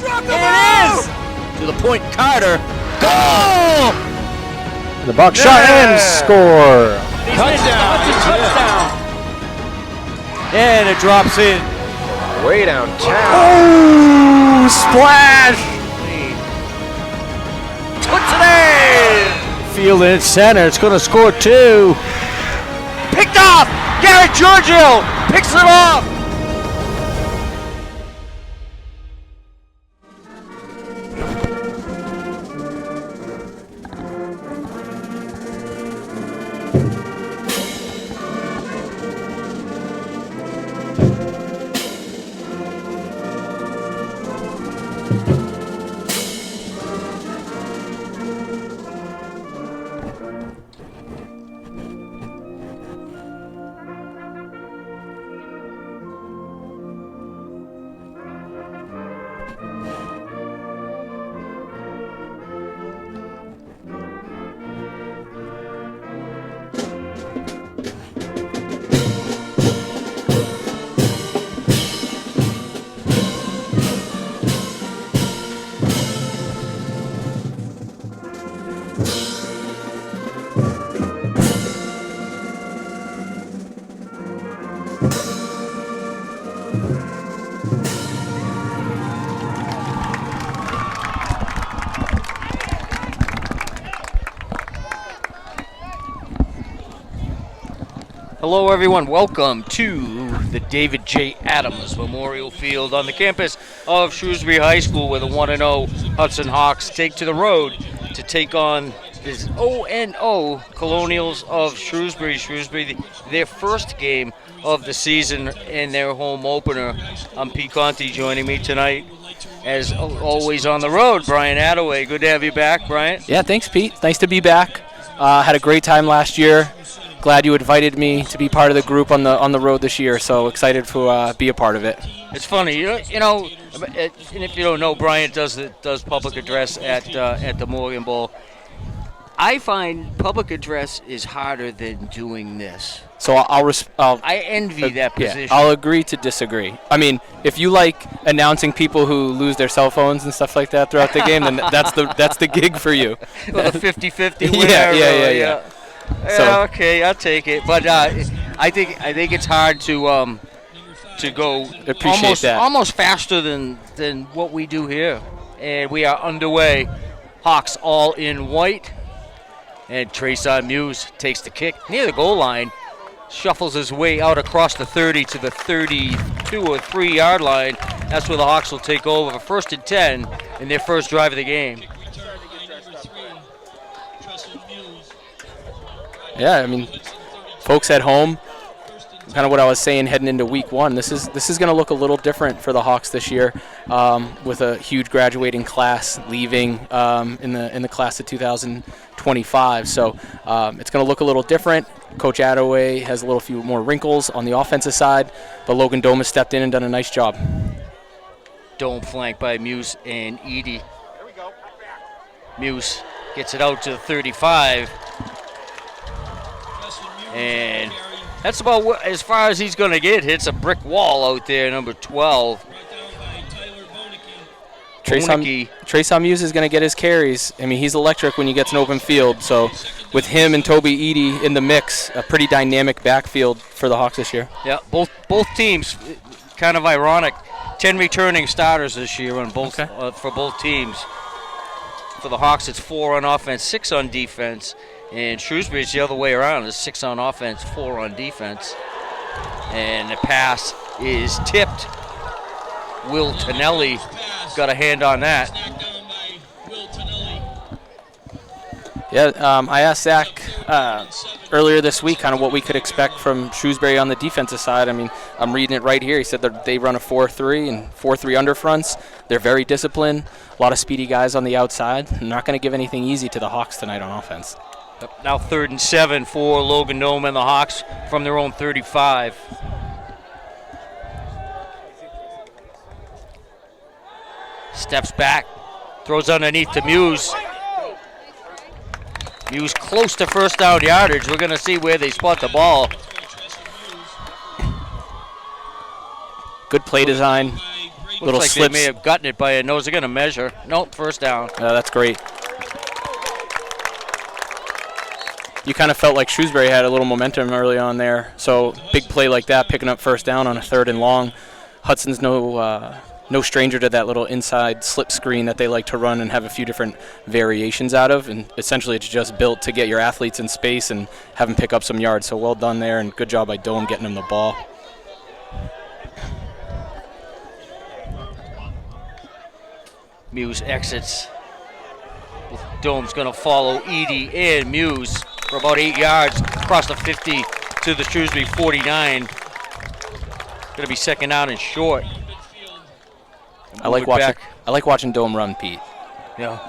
It is! To the point, Carter. Goal! The box shot and score. Touchdown. And it drops in. Way downtown. Oh, splash! Puts it in! Field in center. It's going to score 2. Picked off! Garrett Giorgio picks it off! Hello everyone, welcome to the David J. Adams Memorial Field on the campus of Shrewsbury High School, where the 1-0 Hudson Hawks take to the road to take on this 0-0 Colonials of Shrewsbury. Shrewsbury, their first game of the season and their home opener. I'm Pete Conti, joining me tonight, as always on the road, Brian Attaway. Good to have you back, Brian. Yeah, thanks, Pete. Nice to be back. Had a great time last year. Glad you invited me to be part of the group on the road this year. So excited to be a part of it. It's funny, you know, and if you don't know, Brian does public address at the Morgan Bowl. I find public address is harder than doing this. So I envy that position. Yeah, I'll agree to disagree. I mean, if you like announcing people who lose their cell phones and stuff like that throughout the game, then that's the gig for you. Well, a 50-50 winner. Yeah. So, okay, I'll take it. But I think it's hard to go almost faster than what we do here. And we are underway. Hawks all in white. And Trayson Muse takes the kick near the goal line, shuffles his way out across the 30 to the 32 or 3 yard line. That's where the Hawks will take over for 1st and 10 in their first drive of the game. Yeah, I mean, folks at home, kind of what I was saying heading into week 1. This is going to look a little different for the Hawks this year, with a huge graduating class leaving in the class of 2025. So it's going to look a little different. Coach Attaway has a few more wrinkles on the offensive side, but Logan Dome has stepped in and done a nice job. Dome flanked by Muse and Edie. Muse gets it out to the 35. And that's about as far as he's going to get. Hits a brick wall out there, number 12. Trayson Muse is going to get his carries. I mean, he's electric when he gets an open field. So with him and Toby Edie in the mix, a pretty dynamic backfield for the Hawks this year. Yeah, both teams, kind of ironic. 10 returning starters this year on both for both teams. For the Hawks, it's 4 on offense, 6 on defense. And Shrewsbury's the other way around. It's 6 on offense, 4 on defense. And the pass is tipped. Will Tonelli got a hand on that. Yeah, I asked Zach earlier this week kind of what we could expect from Shrewsbury on the defensive side. I mean, I'm reading it right here. He said that they run a 4-3 and 4-3 underfronts. They're very disciplined. A lot of speedy guys on the outside. They're not going to give anything easy to the Hawks tonight on offense. Now 3rd and 7 for Logan Dome and the Hawks from their own 35. Steps back, throws underneath to Muse. Muse close to first down yardage. We're going to see where they spot the ball. Good play design. Looks like slips. They may have gotten it by a nose. They're going to measure. Nope, first down. That's great. You kind of felt like Shrewsbury had a little momentum early on there. So big play like that, picking up first down on a 3rd and long. Hudson's no stranger to that little inside slip screen that they like to run and have a few different variations out of. And essentially it's just built to get your athletes in space and have them pick up some yards. So well done there, and good job by Dome getting them the ball. Muse exits. Dome's going to follow Edie and Muse for about 8 yards across the 50 to the Shrewsbury 49. Going to be second down and short. I like watching Dome run, Pete. Yeah,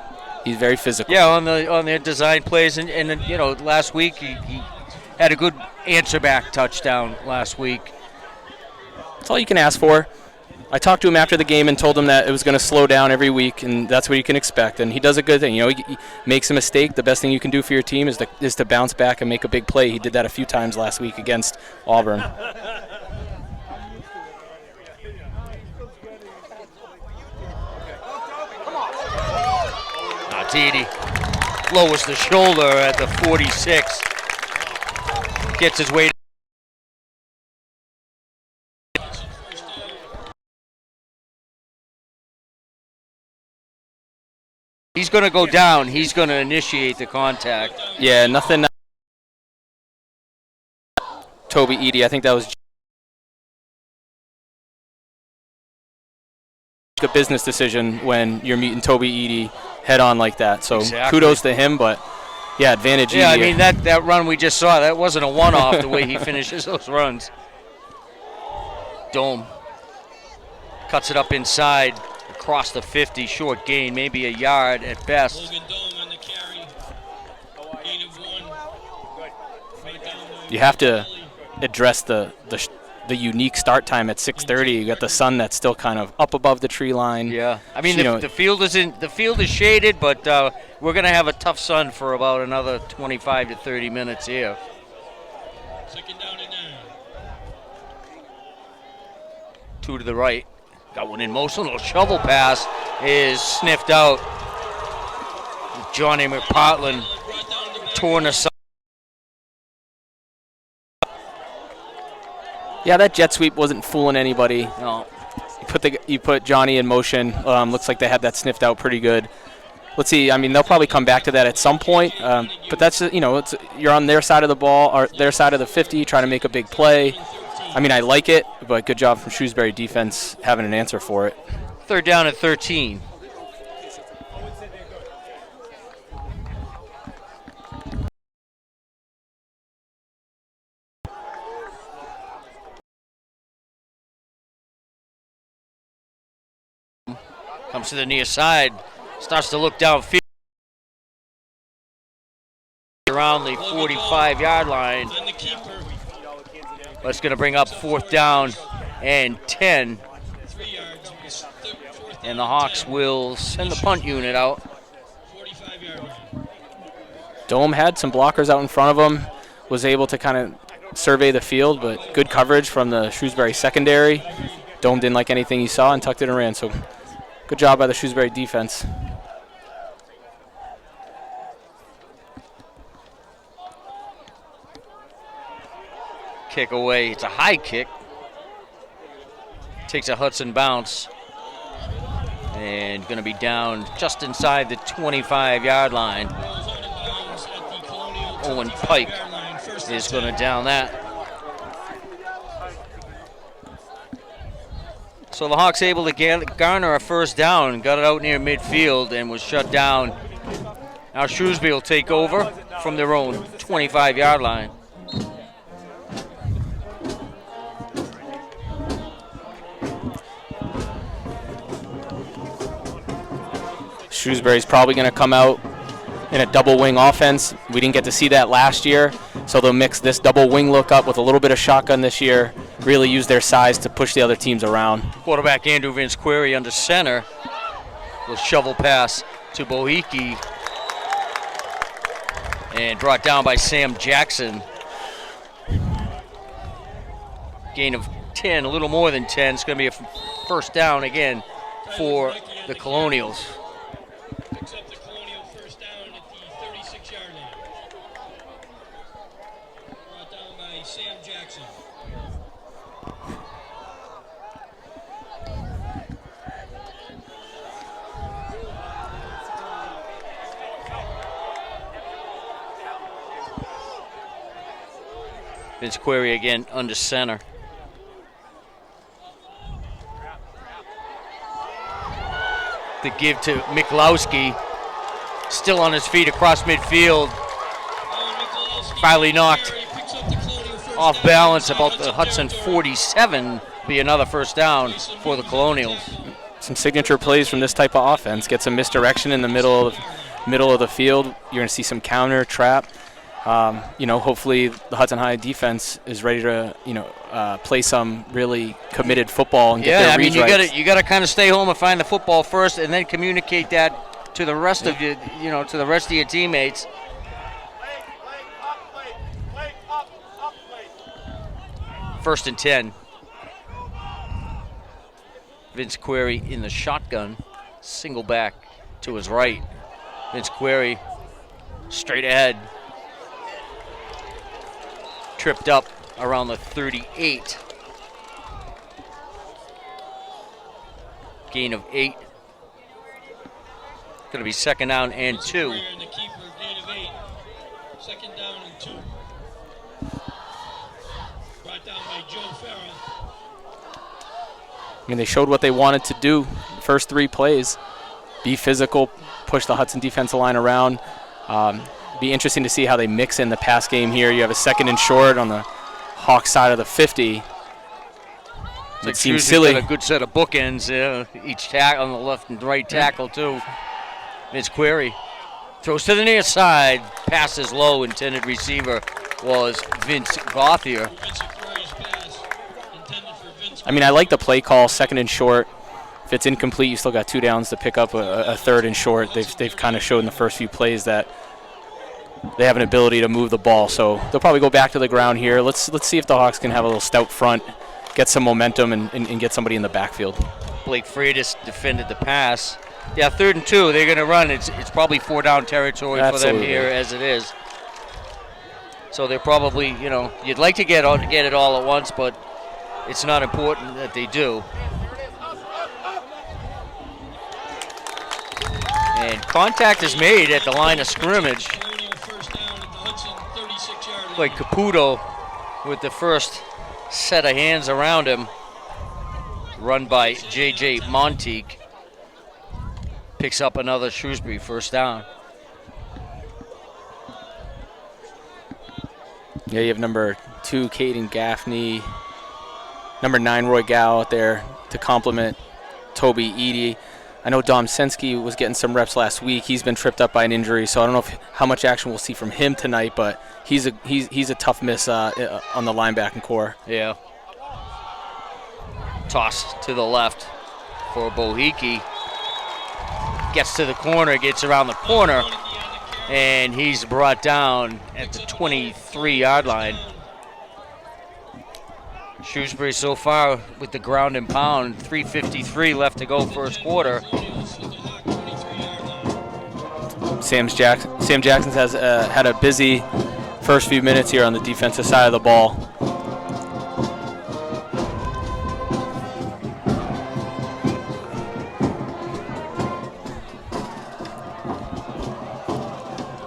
he's very physical. Yeah, on their design plays, and you know, last week he had a good answer back touchdown last week. That's all you can ask for. I talked to him after the game and told him that it was going to slow down every week, and that's what you can expect. And he does a good thing. You know, he makes a mistake. The best thing you can do for your team is to bounce back and make a big play. He did that a few times last week against Auburn. Edie lowers the shoulder at the 46. Gets his way. He's going to go down. He's going to initiate the contact. Yeah, nothing. Toby Edie, I think that was a business decision when you're meeting Toby Edie head on like that. So Kudos to him, but yeah, advantage. Yeah, Edie. I mean that run we just saw, that wasn't a one-off the way he finishes those runs. Dome cuts it up inside across the 50, short gain, maybe a yard at best. You have to address the unique start time at 6:30. You got the sun that's still kind of up above the tree line. Yeah, I mean the field is shaded, but we're going to have a tough sun for about another 25 to 30 minutes here. Second down and 9. 2 to the right. Got one in motion. A little shovel pass is sniffed out. Johnny McPartland torn aside. Yeah, that jet sweep wasn't fooling anybody. No. You put Johnny in motion. Looks like they had that sniffed out pretty good. Let's see. I mean, they'll probably come back to that at some point. But that's you're on their side of the ball or their side of the 50, trying to make a big play. I mean, I like it, but good job from Shrewsbury defense having an answer for it. 3rd down at 13. Comes to the near side, starts to look downfield around the 45-yard line. That's going to bring up 4th down and 10. And the Hawks will send the punt unit out. Dome had some blockers out in front of him, was able to kind of survey the field, but good coverage from the Shrewsbury secondary. Dome didn't like anything he saw and tucked it and ran. So good job by the Shrewsbury defense. Kick away. It's a high kick. Takes a Hudson bounce. And going to be down just inside the 25-yard line. Owen Pike is going to down that. So the Hawks able to garner a 1st down and got it out near midfield and was shut down. Now Shrewsbury will take over from their own 25-yard line. Shrewsbury's probably going to come out in a double wing offense. We didn't get to see that last year, so they'll mix this double wing look up with a little bit of shotgun this year, really use their size to push the other teams around. Quarterback Andrew Vince Query under center. Will shovel pass to Bohiki. And brought down by Sam Jackson. Gain of 10, a little more than 10. It's going to be a first down again for the Colonials. Picks up the Colonial first down at the 36-yard line. Brought down by Sam Jackson. Vince Query again under center. The give to Miklowski, still on his feet across midfield. Finally knocked off balance about the Hudson 47. Be another first down for the Colonials. Some signature plays from this type of offense. Get some misdirection in the middle of the field. You're going to see some counter trap. Hopefully the Hudson High defense is ready to, play some really committed football and get their reads right. You got to kind of stay home and find the football first, and then communicate that to the rest of your, to the rest of your teammates. First and 10. Vince Query in the shotgun, single back to his right. Vince Query straight ahead. Tripped up around the 38. Gain of 8. Going to be second down and 2. Gain of 8. Second down and 2. Brought down by Joe Farrell. They showed what they wanted to do first 3 plays. Be physical, push the Hudson defensive line around. Be interesting to see how they mix in the pass game here. You have a second and short on the Hawks side of the 50. It seems silly. Got a good set of bookends, each tackle on the left and right tackle too. Vince Query throws to the near side. Passes low. Intended receiver was Vince Gauthier. I like the play call, second and short. If it's incomplete, you still got 2 downs to pick up a third and short. They've kind of showed in the first few plays that they have an ability to move the ball, so they'll probably go back to the ground here. Let's see if the Hawks can have a little stout front, get some momentum, and get somebody in the backfield. Blake Freitas defended the pass. Yeah, 3rd and 2. They're going to run. It's probably 4-down territory for them here as it is. So they're probably, you'd like to get it all at once, but it's not important that they do. And contact is made at the line of scrimmage. Like Caputo with the first set of hands around him, run by J.J. Monteque. Picks up another Shrewsbury first down. Yeah, you have number 2, Caden Gaffney, number 9, Roy Gow out there to complement Toby Eady. I know Dom Sensky was getting some reps last week. He's been tripped up by an injury, so I don't know how much action we'll see from him tonight, but he's a tough miss on the linebacking core. Yeah. Toss to the left for Bohiki. Gets to the corner, gets around the corner, and he's brought down at the 23-yard line. Shrewsbury so far with the ground and pound, 3:53 left to go first quarter. Sam Jackson has had a busy first few minutes here on the defensive side of the ball.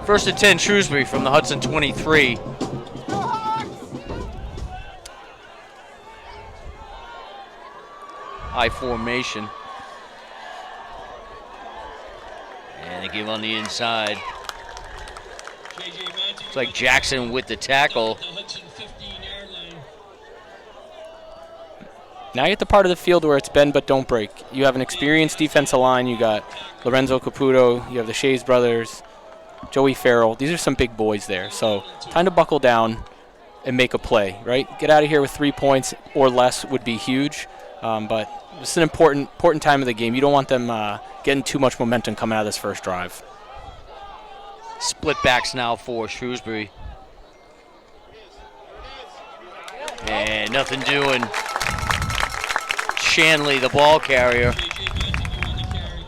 First and 10 Shrewsbury from the Hudson 23. I formation. And they give on the inside. It's like Jackson with the tackle. Now you get the part of the field where it's bend but don't break. You have an experienced defensive line. You got Lorenzo Caputo. You have the Shays brothers, Joey Farrell. These are some big boys there. So time to buckle down and make a play, right? Get out of here with 3 points or less would be huge. But it's an important time of the game. You don't want them getting too much momentum coming out of this first drive. Split backs now for Shrewsbury. And nothing doing. Shanley, the ball carrier. J.J. Montague on the carry.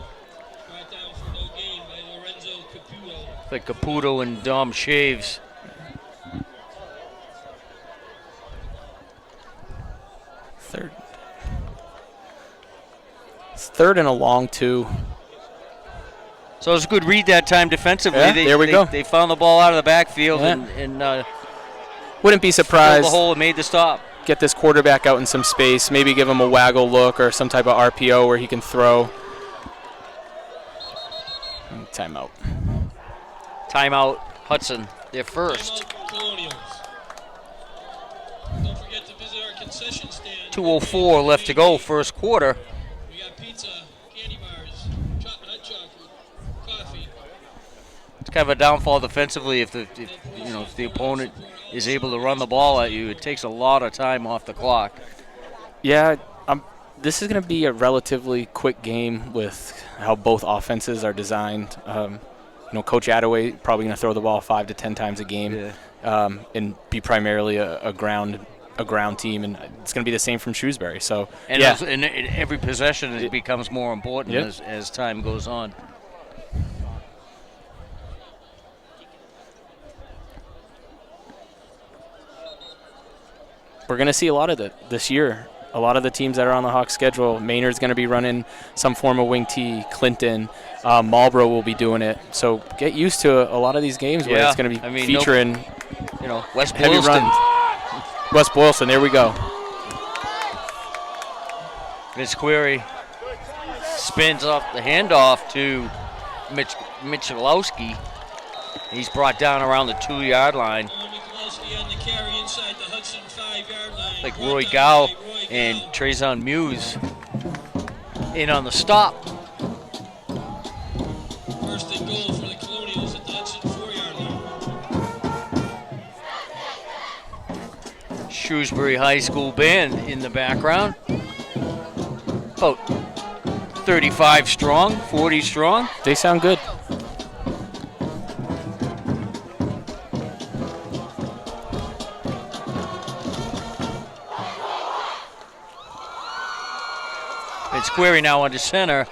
Brought down for no gain by Lorenzo Caputo. Like Caputo and Dom Shaves. Third and a long 2. So it was a good read that time defensively. Yeah, there we go. They found the ball out of the backfield and wouldn't be surprised. Filled the hole and made the stop. Get this quarterback out in some space. Maybe give him a waggle look or some type of RPO where he can throw. And timeout. Timeout, Hudson. They're first. Timeout Colonials. Don't forget to visit our concession stand. 2:04 left to go, first quarter. We got pizza, candy bars, hot chocolate, coffee. It's kind of a downfall defensively if the opponent is able to run the ball at you. It takes a lot of time off the clock. Yeah, this is going to be a relatively quick game with how both offenses are designed. Coach Attaway probably going to throw the ball 5 to 10 times a game, and be primarily a ground team, and it's going to be the same from Shrewsbury. So, and in every possession it becomes more important as time goes on. We're going to see a lot of it this year. A lot of the teams that are on the Hawks schedule, Maynard's going to be running some form of wing tee. Clinton, Marlboro will be doing it. So get used to a lot of these games where it's going to be featuring West heavy Boylston. run. West Boylston, there we go. Vince Query spins off the handoff to Michalowski. He's brought down around the 2-yard line. Michalowski on the carry inside the Hudson 5-yard line. Like Roy Gow and Trezon Muse in on the stop. First and goal for the Colonials at the Hudson 4-yard line. Shrewsbury High School band in the background. About 35 strong, 40 strong. They sound good. It's Query now under center.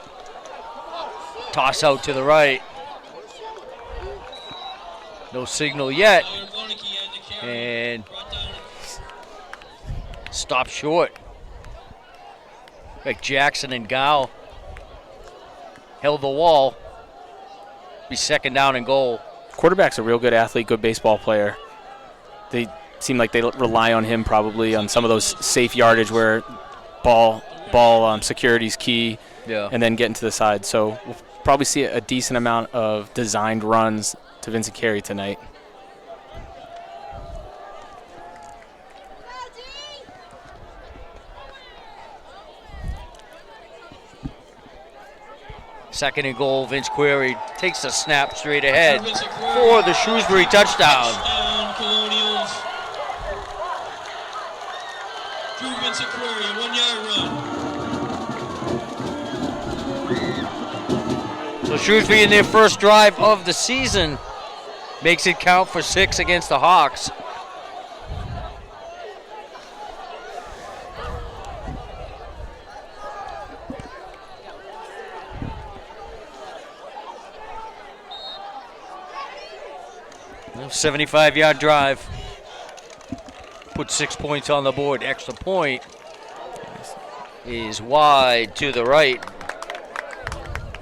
Toss out to the right. No signal yet. And stop short. Like Jackson and Gow held the wall. Be second down and goal. Quarterback's a real good athlete, good baseball player. They seem like they rely on him probably on some of those safe yardage where ball security's key, and then getting to the side. So we'll probably see a decent amount of designed runs to Vincent Carey tonight. Second and goal, Vince Query takes the snap straight ahead for the Shrewsbury touchdown. Colonials. Drew Vincent Query, 1-yard run. So Shrewsbury in their first drive of the season makes it count for 6 against the Hawks. A 75-yard drive. Put 6 points on the board. Extra point is wide to the right.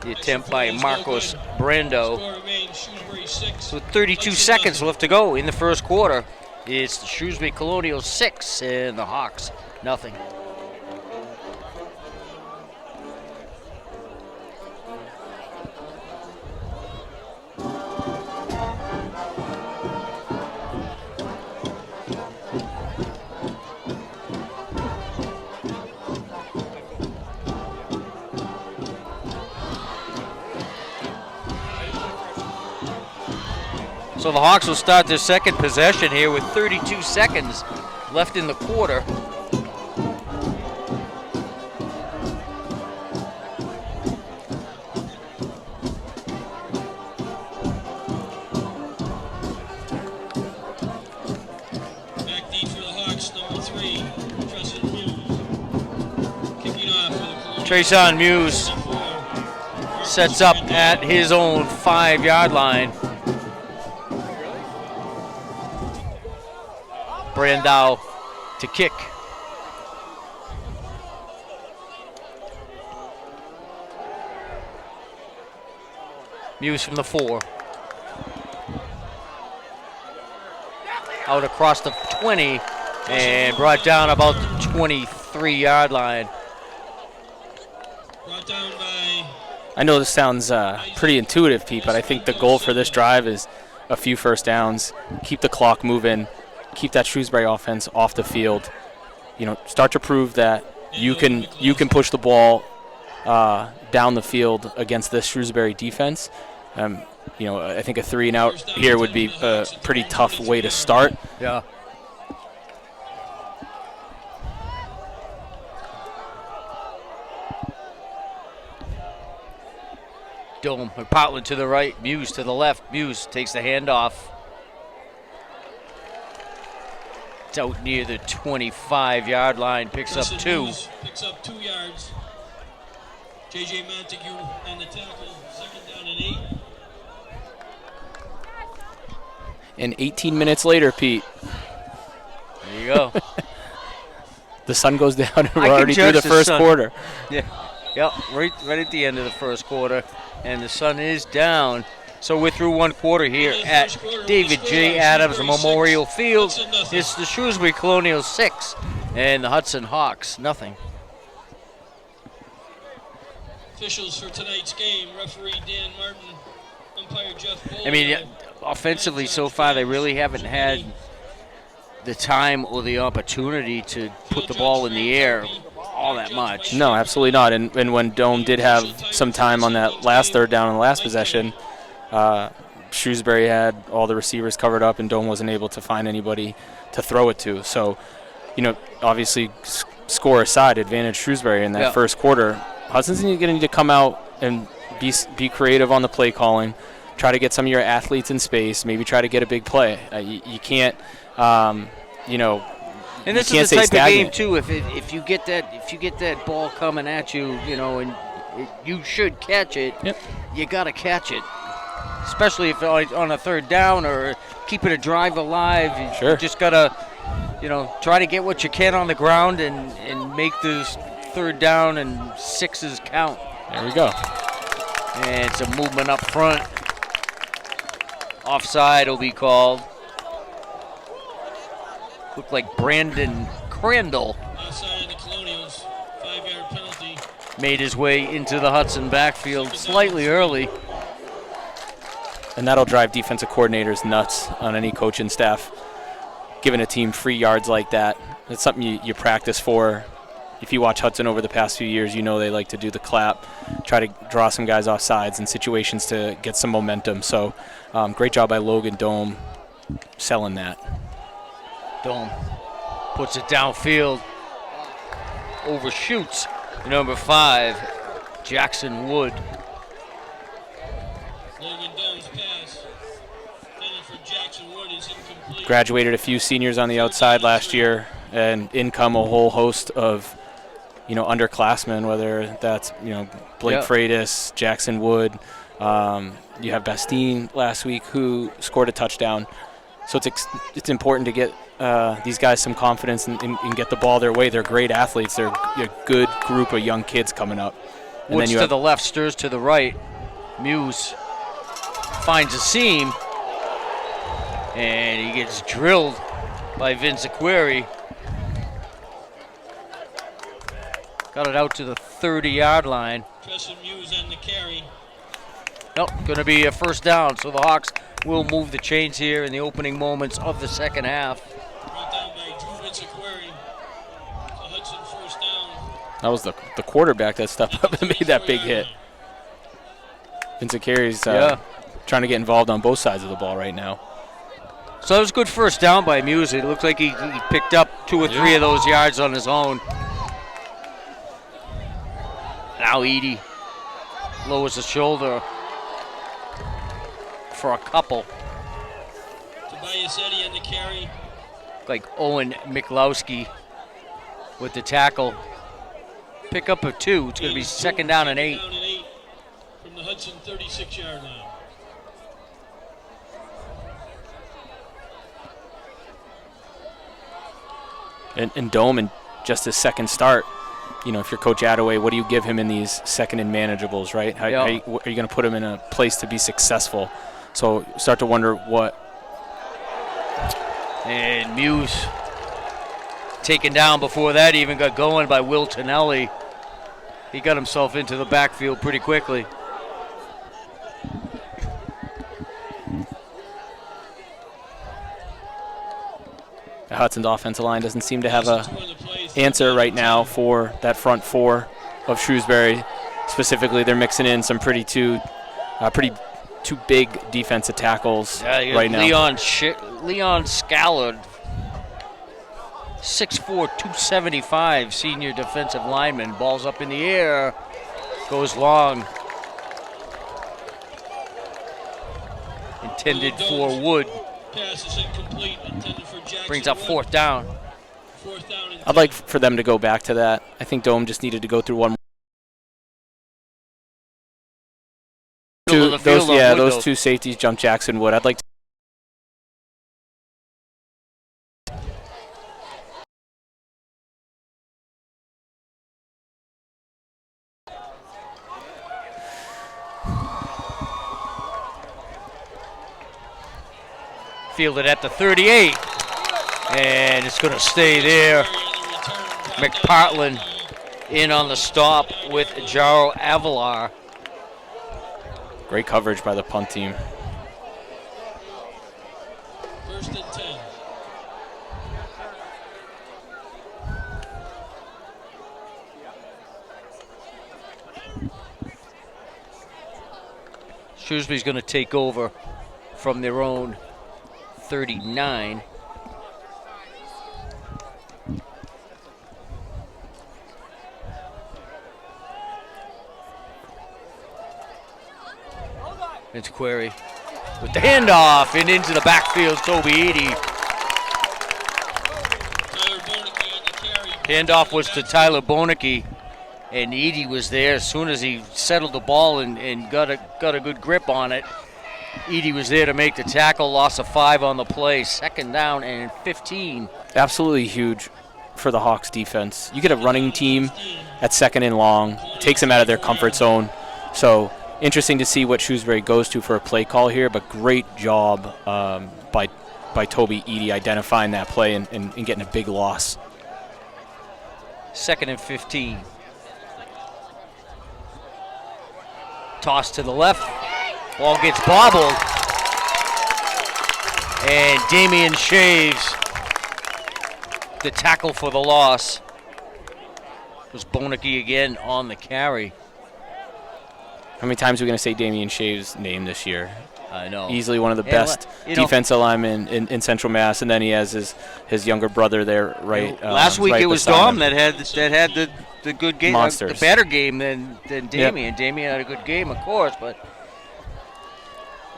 The attempt by Marcos Brando. So 32 seconds left to go in the first quarter. It's the Shrewsbury Colonials 6 and the Hawks nothing. So the Hawks will start their second possession here with 32 seconds left in the quarter. Back deep for the Hawks, number 3, Trustin Hughes. Kicking off Treson Muse sets up at his own 5-yard line. Brandow to kick. Muse from the 4. Out across the 20 and brought down about the 23-yard line. Brought down by. I know this sounds pretty intuitive, Pete, but I think the goal for this drive is a few first downs, keep the clock moving, keep that Shrewsbury offense off the field. You know, start to prove that you can push the ball down the field against this Shrewsbury defense. You know, I think a 3-and-out here would be a pretty tough way to start. Yeah. Dome, Portland to the right, Muse to the left. Muse takes the handoff. It's out near the 25-yard line, picks up 2. Picks up 2 yards. J.J. Montague on the tackle, 2nd down and 8. And 18 minutes later, Pete. There you go. The sun goes down and we're already through the first quarter. Yeah, yep, right at the end of the first quarter. And the sun is down. So we're through one quarter here at David J. Adams Memorial Field. It's the Shrewsbury Colonials 6 and the Hudson Hawks nothing. Officials for tonight's game, referee Dan Martin, umpire Jeff Bull. I mean, offensively so far they really haven't had the time or the opportunity to put the ball in the air all that much. No, absolutely not. And when Dome did have some time on that last 3rd down on the last possession, Shrewsbury had all the receivers covered up and Dome wasn't able to find anybody to throw it to. So, you know, obviously score aside, advantage Shrewsbury in that first quarter. Hudson's going to need to come out and be creative on the play calling, try to get some of your athletes in space, maybe try to get a big play. You can't, you know, and this is the type of game too. If you get that ball coming at you, you know, and you should catch it. Yep. You got to catch it, especially if on a 3rd down or keeping a drive alive. You just got to, you know, try to get what you can on the ground and make those 3rd down and 6s count. There we go. And it's a movement up front. Offside will be called. Looked like Brandon Crandall Outside of the Colonials, 5-yard penalty. made his way into the Hudson backfield slightly early. And that'll drive defensive coordinators nuts on any coaching staff. Giving a team free yards like that, it's something you practice for. If you watch Hudson over the past few years, you know they like to do the clap, try to draw some guys off sides in situations to get some momentum. So great job by Logan Dome selling that. Dome puts it downfield, overshoots number 5, Jackson Wood. Logan Dome's pass, intended for Jackson Wood, is incomplete. Graduated a few seniors on the outside last year, and in come a whole host of, you know, underclassmen, whether that's, you know, Blake Freitas, Jackson Wood. You have Bastine last week who scored a touchdown. So it's important to get these guys some confidence and get the ball their way. They're great athletes. They're a good group of young kids coming up. And Woods to the left, stirs to the right. Muse finds a seam, and he gets drilled by Vince Aquari. Got it out to the 30-yard line. Preston Muse on the carry. Nope, going to be a first down. So the Hawks will move the chains here in the opening moments of the second half. Brought down by Drew Vince Aquari. So Hudson first down. That was the quarterback that stepped up and made that big hit. Vince Aquari's trying to get involved on both sides of the ball right now. So that was a good first down by Muse. It looked like he picked up 2 or 3 of those yards on his own. Now Edie lowers the shoulder for a couple. Tobias Eddy on the carry. Like Owen Miklowski with the tackle. Pick up a 2. It's going to be 2nd down and 8. From the Hudson 36-yard line. And Dome, in just his second start, you know, if you're Coach Attaway, what do you give him in these second and manageables, right? How are you going to put him in a place to be successful? So start to wonder what. And Muse taken down before that even got going by Will Tonelli. He got himself into the backfield pretty quickly. Hudson's offensive line doesn't seem to have a answer right now for that front 4 of Shrewsbury. Specifically, they're mixing in some pretty two big defensive tackles right now. Leon Scallard, 6'4", 275, senior defensive lineman. Ball's up in the air, goes long. Intended for Wood. Pass is incomplete, intended for Jackson. Brings up 4th down. I'd like for them to go back to that. I think Dome just needed to go through one more. Those 2 safeties jump Jackson Wood. I'd like to. Fielded at the 38, and it's going to stay there. McPartland in on the stop with Jaro Avalar. Great coverage by the punt team. 1st and 10. Shrewsbury's going to take over from their own 39. It's Query with the handoff and into the backfield. Toby Eady. Handoff was to Tyler Boneke, and Eady was there as soon as he settled the ball and got a good grip on it. Eady was there to make the tackle, loss of 5 on the play, 2nd down and 15. Absolutely huge for the Hawks defense. You get a running team at 2nd and long, takes them out of their comfort zone. So interesting to see what Shrewsbury goes to for a play call here, but great job by Toby Eady identifying that play and getting a big loss. 2nd and 15. Toss to the left. Ball gets bobbled, and Damian Shaves, the tackle for the loss. It was Boneke again on the carry. How many times are we going to say Damian Shaves' name this year? I know. Easily one of the best defensive linemen in Central Mass, and then he has his younger brother there last week it was Dom that had the good game, the better game than Damian. Yep. Damian had a good game, of course, but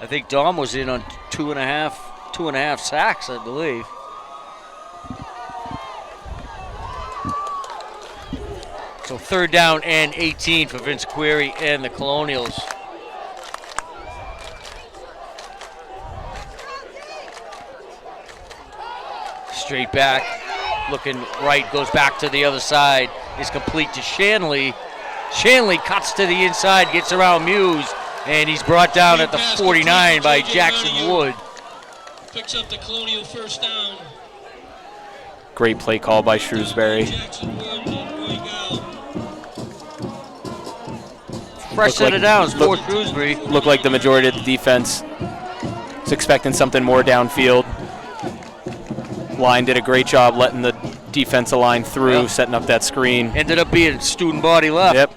I think Dom was in on two and a half sacks, I believe. So 3rd down and 18 for Vince Query and the Colonials. Straight back, looking right, goes back to the other side, is complete to Shanley. Shanley cuts to the inside, gets around Muse, and he's brought down at the 49 by Jackson Wood. Picks up the Colonial 1st down. Great play call by Shrewsbury. Fresh set of downs for Shrewsbury. Looked like the majority of the defense was expecting something more downfield. Line did a great job letting the defensive line through, setting up that screen. Ended up being student body left. Yep.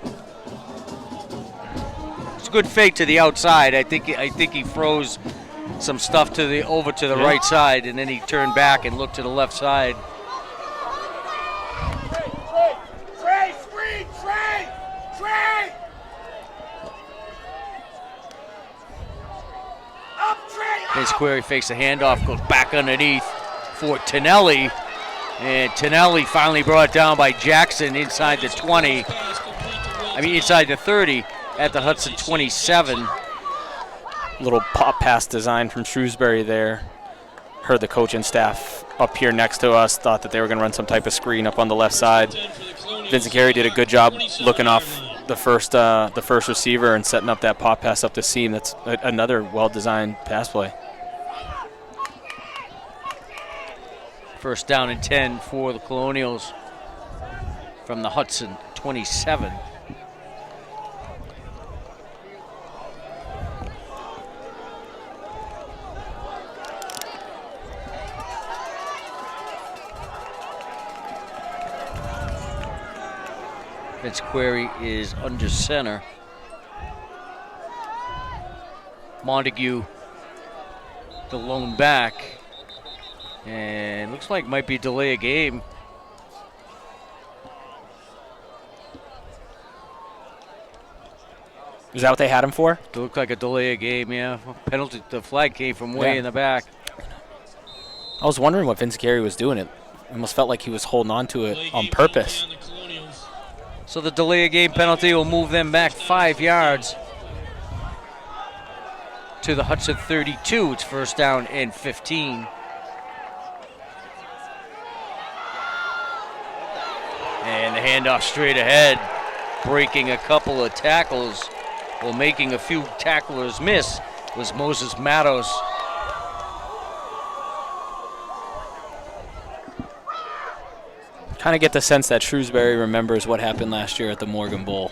It's a good fake to the outside. I think he froze some stuff over to the right side, and then he turned back and looked to the left side. Vince Query fakes a handoff, goes back underneath for Tonelli. And Tonelli finally brought down by Jackson inside the 20. inside the 30 at the Hudson 27. Little pop pass design from Shrewsbury there. Heard the coach and staff up here next to us, thought that they were going to run some type of screen up on the left side. Vincent Carey did a good job looking off the first receiver and setting up that pop pass up the seam. That's another well-designed pass play. First down and 10 for the Colonials from the Hudson 27. Vince Query is under center. Montague, the lone back. And looks like might be delay a game. Is that what they had him for? It looked like a delay a game, yeah. Penalty, the flag came from way in the back. I was wondering what Vince Carey was doing. It almost felt like he was holding on to it on purpose. So the delay a game penalty will move them back 5 yards to the Hudson 32. It's first down and 15. And the handoff straight ahead, breaking a couple of tackles, or making a few tacklers miss, was Moses Matos. Kind of get the sense that Shrewsbury remembers what happened last year at the Morgan Bowl.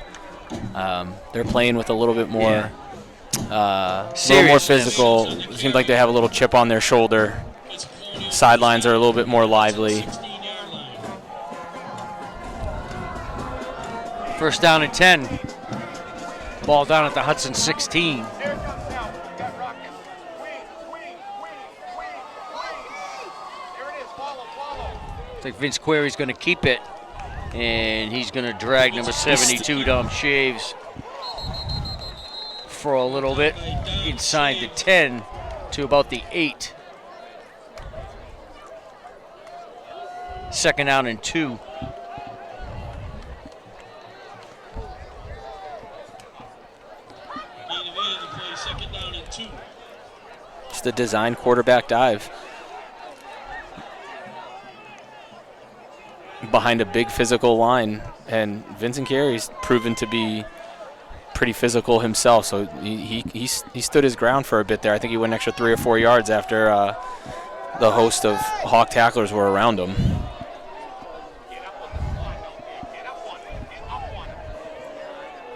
They're playing with a little bit more, little more physical. It seems like they have a little chip on their shoulder. Sidelines are a little bit more lively. First down and 10. Ball down at the Hudson 16. Looks like Vince Query's going to keep it, and he's going to drag number 72, Dom Shaves, for a little bit inside the 10 to about the 8. Second down and 2. Just a design quarterback dive behind a big physical line, and Vincent Carey's proven to be pretty physical himself, so he stood his ground for a bit there. I think he went an extra 3 or 4 yards after the host of Hawk tacklers were around him.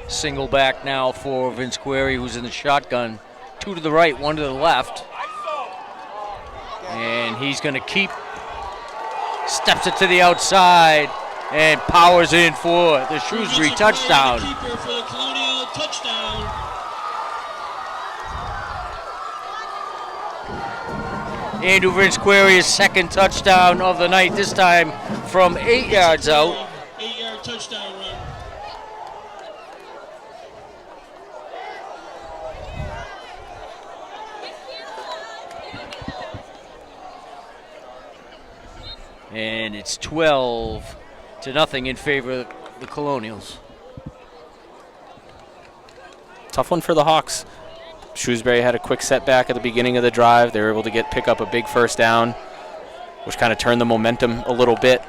Single back now for Vince Query, who's in the shotgun. 2 to the right, 1 to the left. And he's going to keep, steps it to the outside, and powers in for the Shrewsbury touchdown. Andrew Vince Query's second touchdown of the night, this time from 8 yards out. 8-yard touchdown run. And it's 12-0 in favor of the Colonials. Tough one for the Hawks. Shrewsbury had a quick setback at the beginning of the drive. They were able to pick up a big first down, which kind of turned the momentum a little bit.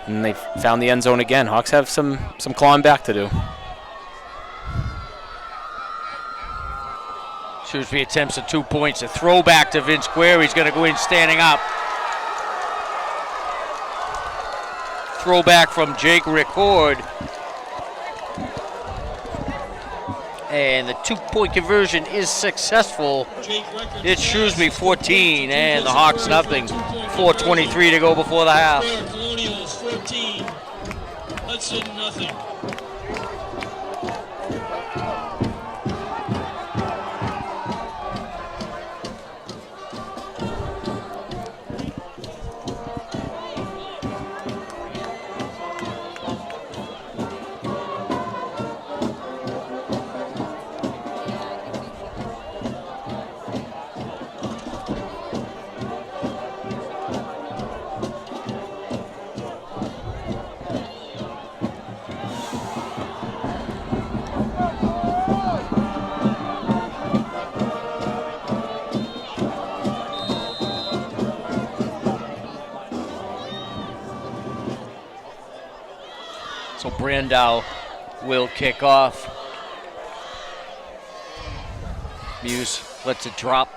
And they found the end zone again. Hawks have some clawing back to do. Shrewsbury attempts at 2 points. A throwback to Vince Query. He's going to go in standing up. Throwback from Jake Ricord. And the 2-point conversion is successful. It's Shrewsbury 14 and the Hawks nothing. 4:23 to go before the half. Colonials 14, Hudson nothing. Landau will kick off. Muse lets it drop.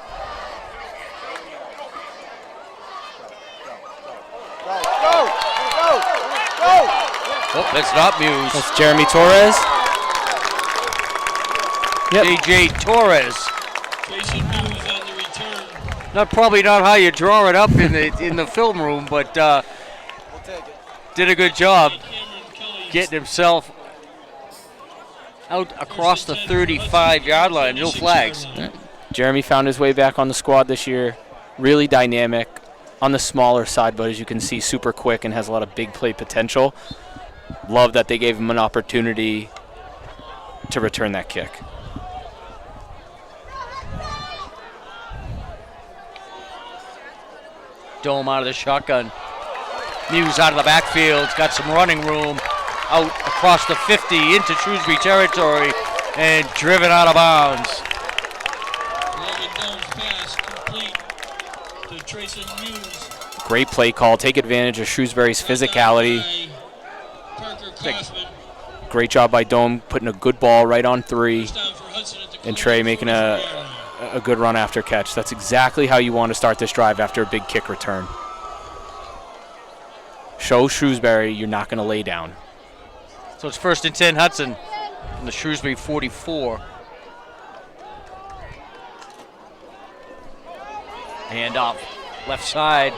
Oh, that's not Muse. That's Jeremy Torres. Yep. AJ Torres. Jason Muse on the return. Probably not how you draw it up in the film room, but did a good job getting himself out across the 35-yard line. No flags. Yeah. Jeremy found his way back on the squad this year. Really dynamic on the smaller side, but as you can see, super quick and has a lot of big play potential. Love that they gave him an opportunity to return that kick. Dome out of the shotgun. Muse out of the backfield. Got some running room. Out across the 50 into Shrewsbury territory and driven out of bounds. Logan Dome's pass complete to Trayson Muse. Great play call. Take advantage of Shrewsbury's physicality. Parker Kaufman. Great job by Dome putting a good ball right on 3. First down for Hudson at the And corner, Trey making a 44 yard line. good run after catch. That's exactly how you want to start this drive after a big kick return. Show Shrewsbury you're not going to lay down. So it's 1st and 10 Hudson from the Shrewsbury 44. Hand off, left side.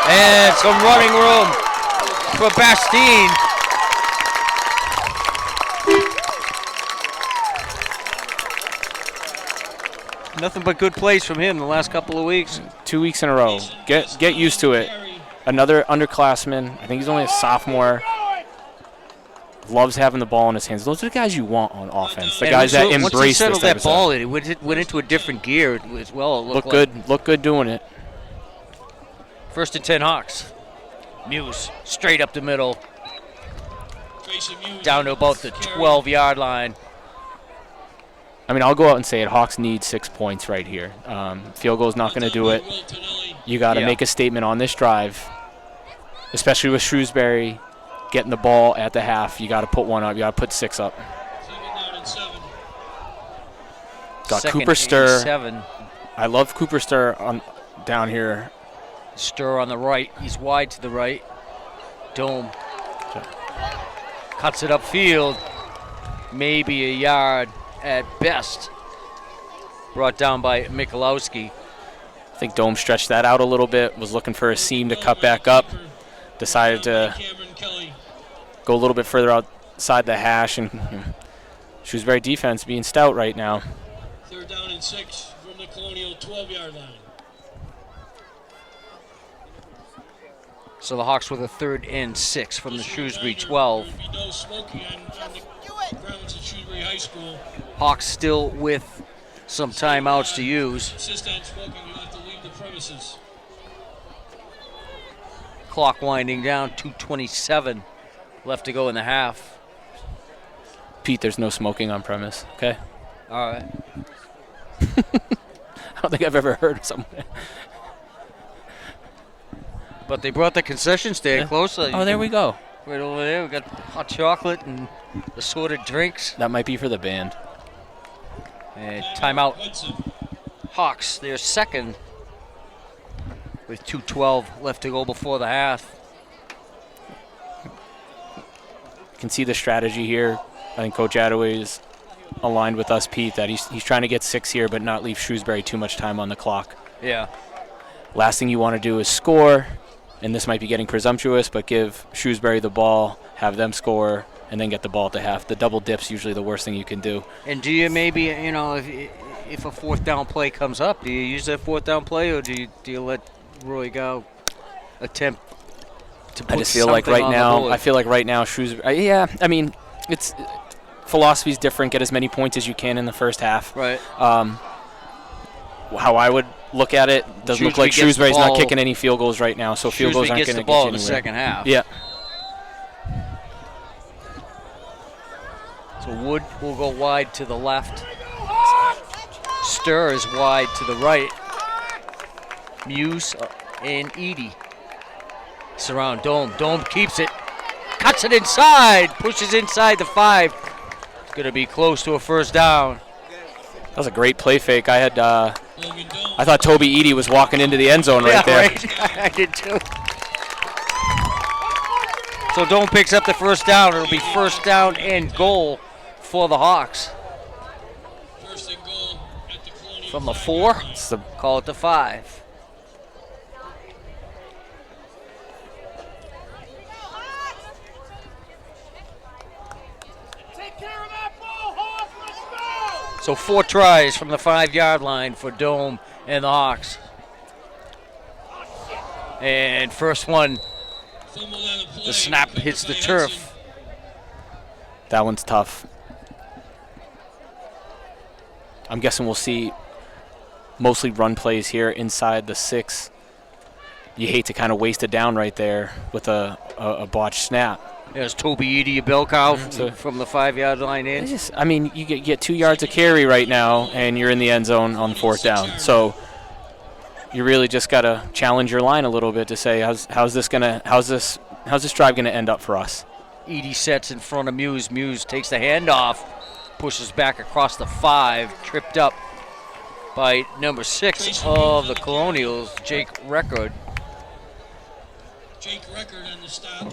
And some running room for Bastine. Nothing but good plays from him the last couple of weeks. 2 weeks in a row. Get used to it. Another underclassman. I think he's only a sophomore. Loves having the ball in his hands. Those are the guys you want on offense. The guys that embrace this once he settled type that of ball, stuff. it went into a different gear as well. It Look good doing it. 1st and 10 Hawks. Muse straight up the middle, Trayson Muse down to about the 12-yard line. I mean, I'll go out and say it. Hawks need 6 points right here. Field goal is not going to do it. You got to make a statement on this drive, especially with Shrewsbury getting the ball at the half. You got to put one up. You got to put 6 up. 2nd down and 7. Got Second Cooper and Stir. 7. I love Cooper Stir on down here. Stir on the right. He's wide to the right. Dome cuts it upfield. Maybe a yard at best. Brought down by Michalowski. I think Dome stretched that out a little bit, was looking for a seam to cut back up. Decided to Cameron Kelly. go a little bit further outside the hash, and Shrewsbury defense being stout right now. 3rd down and 6 from the Colonial 12-yard line. So the Hawks with a 3rd and 6 from the Shrewsbury 12. There will be no smoking on the grounds at Shrewsbury High School. Hawks still with some timeouts to use. Insist on smoking, you have to leave the premises. Clock winding down, 2:27 left to go in the half. Pete, there's no smoking on premise, okay? All right. I don't think I've ever heard of someone. But they brought the concession stand closer. Oh, there we go. Right over there, we got hot chocolate and assorted drinks. That might be for the band. And timeout. Hudson. Hawks, they're second with 2:12 left to go before the half. You can see the strategy here. I think Coach Attaway is aligned with us, Pete, that he's trying to get 6 here but not leave Shrewsbury too much time on the clock. Yeah. Last thing you want to do is score, and this might be getting presumptuous, but give Shrewsbury the ball, have them score, and then get the ball at the half. The double dip's usually the worst thing you can do. And do you maybe, if a 4th down play comes up, do you use that 4th down play, or do you let Roy Gow attempt to put I just feel like something right on the now, board? I feel like right now Shrewsbury. Yeah, I mean, it's philosophy's different. Get as many points as you can in the first half. Right. How I would look at it, doesn't look like Shrewsbury's not kicking any field goals right now, so field goals aren't going to get you anywhere. Shrewsbury gets the ball in the second half. Yeah. So Wood will go wide to the left. Stir is wide to the right. Muse and Edie surround Dome. Dome keeps it. Cuts cuts it inside, pushes inside the 5. It's going to be close to a first down. That was a great play fake. I thought Toby Eady was walking into the end zone right there. Right. I did too. So Dome picks up the first down. It'll be first down and goal for the Hawks. First and goal at the Colonial From the 5. 4, call it the 5. So 4 tries from the 5-yard line for Dome and the Hawks. And first one, the snap hits the turf. That one's tough. I'm guessing we'll see mostly run plays here inside the 6. You hate to kind of waste it down right there with a botched snap. There's Toby Eady, a bell cow from the 5-yard line in. I mean, you get 2 yards of carry right now, and you're in the end zone on 4th down. So you really just got to challenge your line a little bit to say, how's this drive gonna end up for us? Eady sets in front of Muse. Muse takes the handoff, pushes back across the 5, tripped up by number 6 of the Colonials, Jake Record. Jake Record on the stop.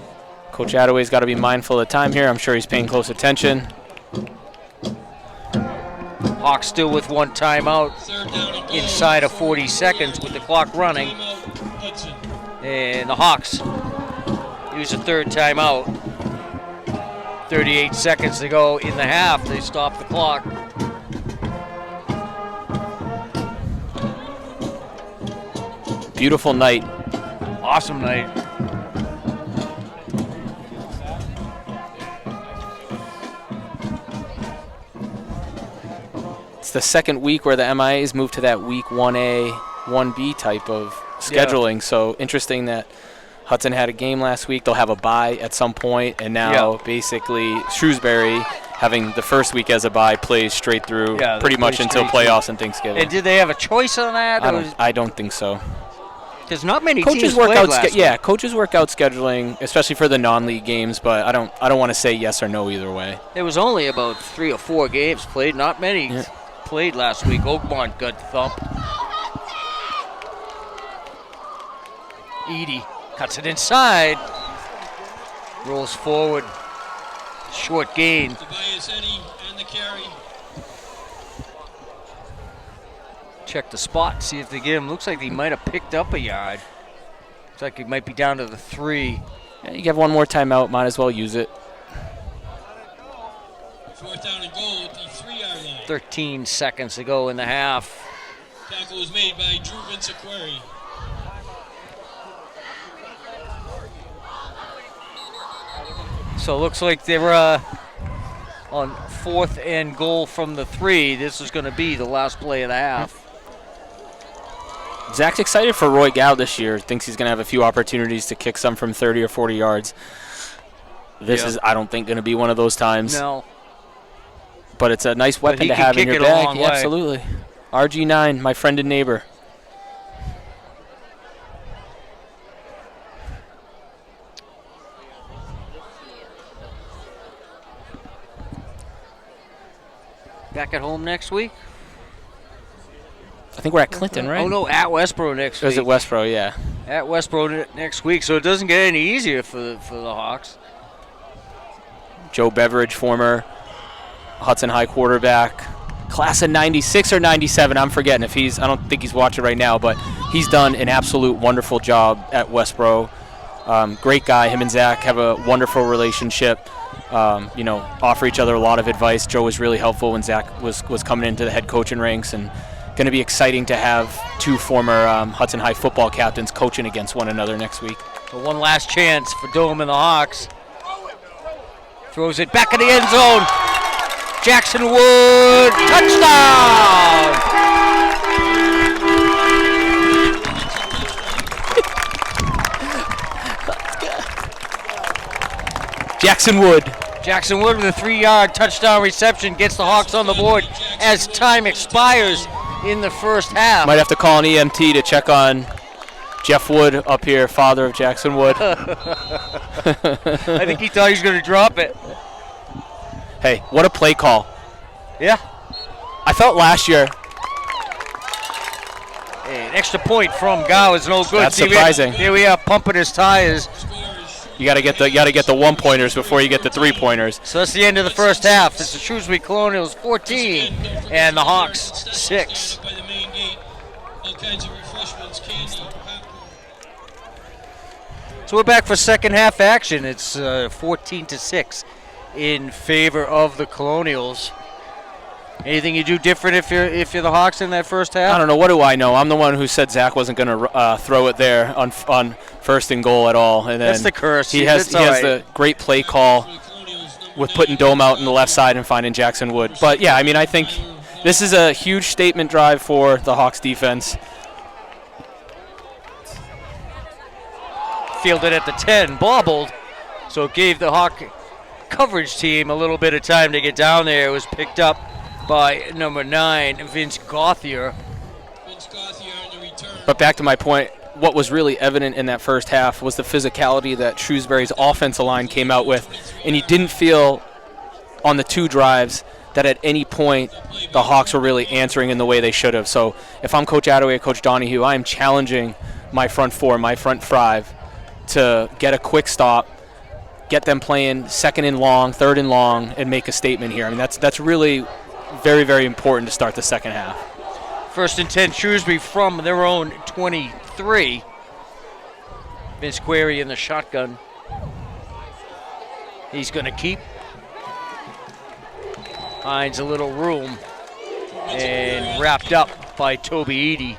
Coach Attaway's got to be mindful of time here. I'm sure he's paying close attention. Hawks still with 1 timeout inside of 40 seconds with the clock running. Hudson. And the Hawks use a 3rd timeout. 38 seconds to go in the half. They stop the clock. Beautiful night. Awesome night. It's the second week where the MIAs moved to that week 1A, 1B type of scheduling. So interesting that Hudson had a game last week. They'll have a bye at some point, and now basically Shrewsbury, having the first week as a bye, plays straight through pretty much until playoffs and Thanksgiving. And did they have a choice on that? I don't think so. There's not many coaches teams work played out last week. Coaches work out scheduling, especially for the non-league games, but I don't want to say yes or no either way. There was only about 3 or 4 games played. Not many played last week. Oakmont got thumped. Eady cuts it inside. Rolls forward. Short gain. Tobias Eddy and the carry. Check the spot, see if they get him. Looks like he might have picked up a yard. Looks like he might be down to the 3. Yeah, you have 1 more timeout, might as well use it. 4th down and goal at the 3-yard line. 13 seconds to go in the half. Tackle was made by Drew Vincequeri. So it looks like they were on 4th and goal from the 3. This is going to be the last play of the half. Zach's excited for Roy Gow this year. Thinks he's going to have a few opportunities to kick some from 30 or 40 yards. This is, I don't think, going to be one of those times. No. But it's a nice weapon to have in your bag. Yeah, absolutely. RG9, my friend and neighbor. Back at home next week? I think we're at Clinton, right? Oh, no, at Westboro next week. Is it Westboro? Yeah. At Westboro next week, so it doesn't get any easier for the Hawks. Joe Beveridge, former Hudson High quarterback, class of 96 or 97. I'm forgetting if he's, I don't think he's watching right now, but he's done an absolute wonderful job at Westboro. Great guy. Him and Zach have a wonderful relationship. Offer each other a lot of advice. Joe was really helpful when Zach was coming into the head coaching ranks, and going to be exciting to have 2 former Hudson High football captains coaching against one another next week. So one last chance for Dome and the Hawks. Throws it back in the end zone. Jackson Wood, touchdown! Jackson Wood with a 3-yard touchdown reception gets the Hawks on the board as time expires in the first half. Might have to call an EMT to check on Jeff Wood up here, father of Jackson Wood. I think he thought he was going to drop it. Hey, what a play call. Yeah. I felt last year. Hey, an extra point from Gow is no good. That's surprising. Here we are pumping his tires. You got to get the 1-pointers before you get the 3-pointers. So that's the end of the first half. It's the Shrewsbury Colonials 14 and the Hawks 6. By the main gate, all kinds of refreshments, candy, popcorn. So we're back for second half action. It's 14-6 in favor of the Colonials. Anything you do different if you're the Hawks in that first half? I don't know. What do I know? I'm the one who said Zach wasn't going to throw it there on first and goal at all. And then that's the curse. He has the great play call with putting Dome out in the left side and finding Jackson Wood. But, yeah, I mean, I think this is a huge statement drive for the Hawks defense. Fielded at the 10, bobbled, so it gave the Hawk coverage team a little bit of time to get down there. It was picked up by number 9, Vince Gauthier. But back to my point, what was really evident in that first half was the physicality that Shrewsbury's offensive line came out with, and you didn't feel on the 2 drives that at any point the Hawks were really answering in the way they should have. So if I'm Coach Attaway or Coach Donahue, I am challenging my front 4, my front 5 to get a quick stop, get them playing second and long, third and long, and make a statement here. I mean, that's really very, very important to start the second half. First and 10, Shrewsbury from their own 23. Vince Query in the shotgun. He's going to keep. Finds a little room. And wrapped up by Toby Eady.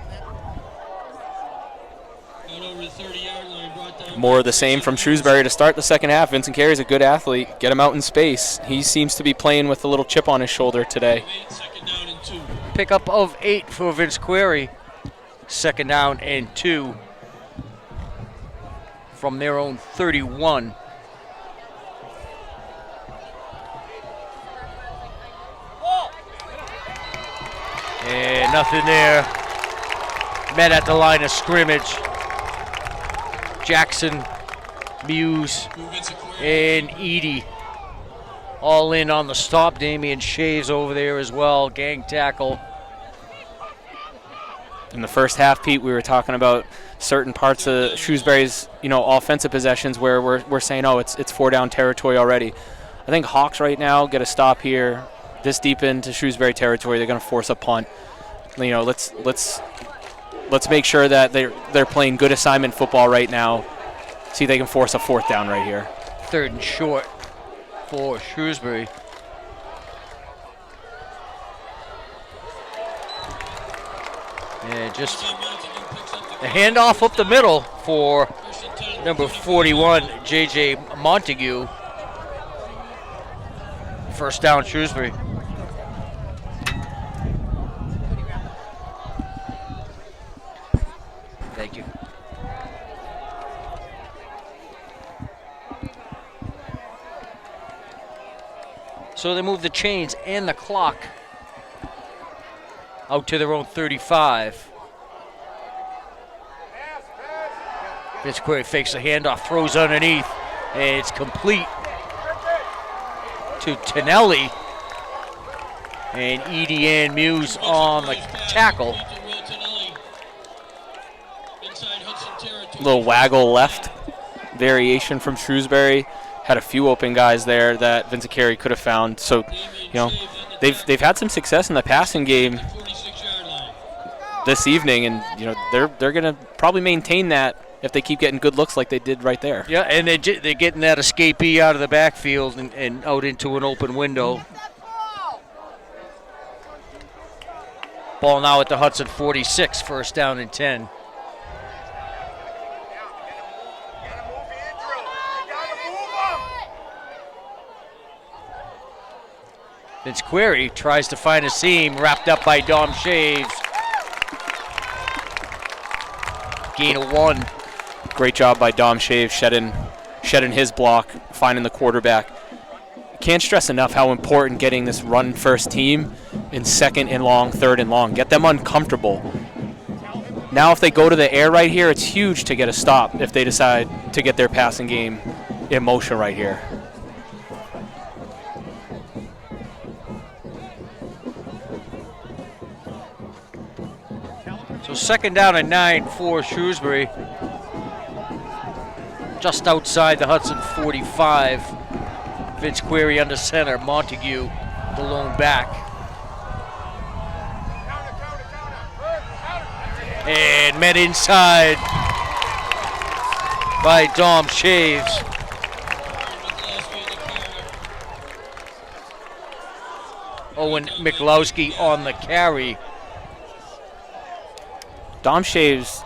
More of the same from Shrewsbury to start the second half. Vincent Carey's a good athlete. Get him out in space. He seems to be playing with a little chip on his shoulder today. Pickup of 8 for Vince Query. Second down and 2 from their own 31. And nothing there. Met at the line of scrimmage. Jackson, Muse, and Eady all in on the stop. Damian Shaves over there as well, gang tackle. In the first half, Pete, we were talking about certain parts of Shrewsbury's, offensive possessions where we're saying, oh, it's 4-down territory already. I think Hawks right now get a stop here, this deep into Shrewsbury territory. They're going to force a punt. Let's make sure that they're playing good assignment football right now. See if they can force a 4th down right here. 3rd and short for Shrewsbury. And just a handoff up the middle for number 41, J.J. Montague. First down, Shrewsbury. Thank you. So they move the chains and the clock out to their own 35. Vince Query fakes a handoff, throws underneath, and it's complete to Tonelli. And Edie and Muse on the tackle. Little waggle left variation from Shrewsbury. Had a few open guys there that Vincent Carey could have found. So, they've had some success in the passing game this evening, and they're going to probably maintain that if they keep getting good looks like they did right there. Yeah, and they're getting that escapee out of the backfield and out into an open window. Ball now at the Hudson 46, first down and 10. Vince Query tries to find a seam, wrapped up by Dom Shaves. Gain of 1. Great job by Dom Shaves, shedding his block, finding the quarterback. Can't stress enough how important getting this run-first team in second and long, third and long. Get them uncomfortable. Now if they go to the air right here, it's huge to get a stop if they decide to get their passing game in motion right here. So 2nd down and 9 for Shrewsbury. Just outside the Hudson 45. Vince Query under center. Montague, the lone back. And met inside by Dom Shaves. Owen Mikulowski on the carry. Dom Shaves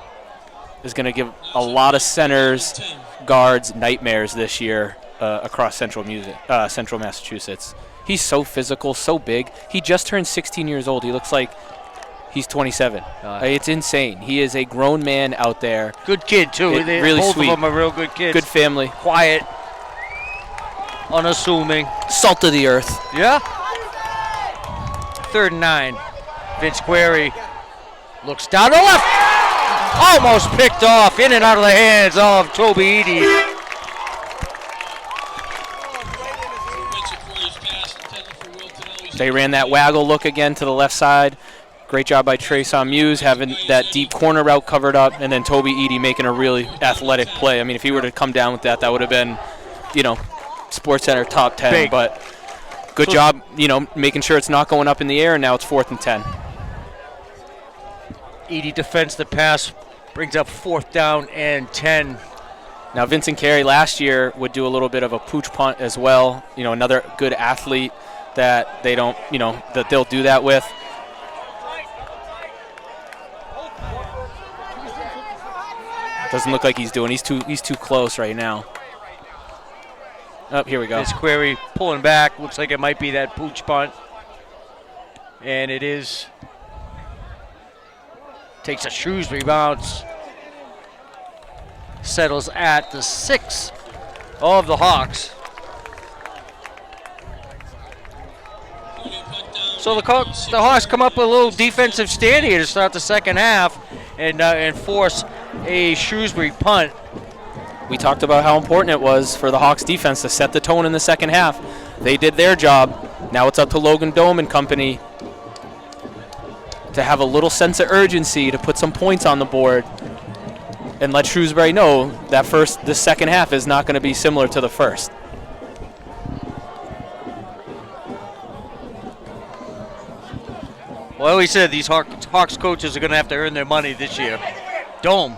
is going to give a lot of centers, guards, nightmares this year across Central Massachusetts. He's so physical, so big. He just turned 16 years old. He looks like he's 27. It's insane. He is a grown man out there. Good kid, too. Really both sweet. Both of them are real good kids. Good family. Quiet. Unassuming. Salt of the earth. Yeah. 3rd and 9. Vince Query looks down to the left. Almost picked off. In and out of the hands of Toby Eady. They ran that waggle look again to the left side. Great job by Trayson Muse having that deep corner route covered up, and then Toby Eady making a really athletic play. I mean, if he were to come down with that, that would have been, SportsCenter top 10. Big. But good job, making sure it's not going up in the air, and now it's 4th and 10. Eady defends the pass, brings up 4th down and 10. Now, Vincent Carey last year would do a little bit of a pooch punt as well. Another good athlete that they don't, that they'll do that with. Doesn't look like he's doing. He's too close right now. Oh, here we go. This Query pulling back. Looks like it might be that pooch punt. And it is. Takes a Shrewsbury bounce. Settles at the 6 of the Hawks. So the Hawks come up with a little defensive stand here to start the second half and force a Shrewsbury punt. We talked about how important it was for the Hawks defense to set the tone in the second half. They did their job. Now it's up to Logan Dome and company to have a little sense of urgency to put some points on the board and let Shrewsbury know that the second half is not going to be similar to the first. Well, we said these Hawks coaches are going to have to earn their money this year. Dome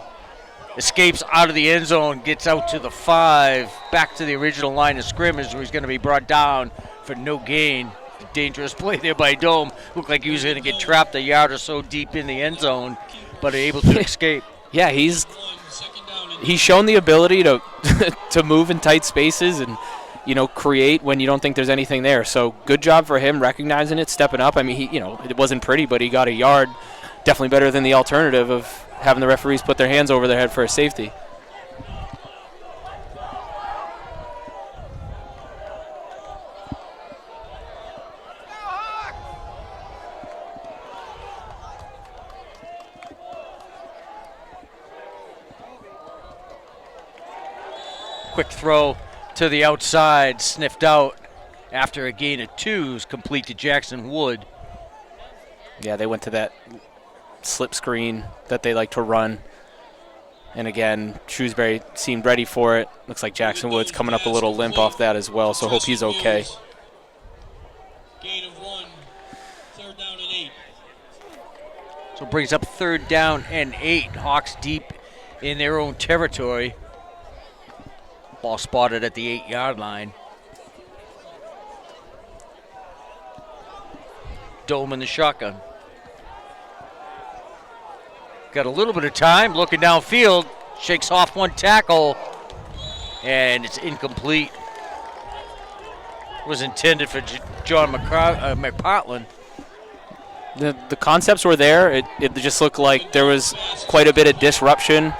escapes out of the end zone, gets out to the 5, back to the original line of scrimmage where he's going to be brought down for no gain. Dangerous play there by Dome. Looked like he was going to get trapped a yard or so deep in the end zone, but able to escape. Yeah, he's shown the ability to to move in tight spaces and create when you don't think there's anything there. So good job for him recognizing it, stepping up. I mean, it wasn't pretty, but he got a yard. Definitely better than the alternative of having the referees put their hands over their head for a safety. Quick throw to the outside, sniffed out after a gain of 2, complete to Jackson Wood. Yeah, they went to that slip screen that they like to run. And again, Shrewsbury seemed ready for it. Looks like Jackson Wood's coming up a little limp off that as well, so hope he's okay. Gain of 1, 3rd down and 8. So brings up 3rd down and 8. Hawks deep in their own territory. Ball spotted at the 8-yard line. Dome in the shotgun. Got a little bit of time, looking downfield, shakes off one tackle, and it's incomplete. It was intended for John McPartland. The concepts were there. It just looked like there was quite a bit of disruption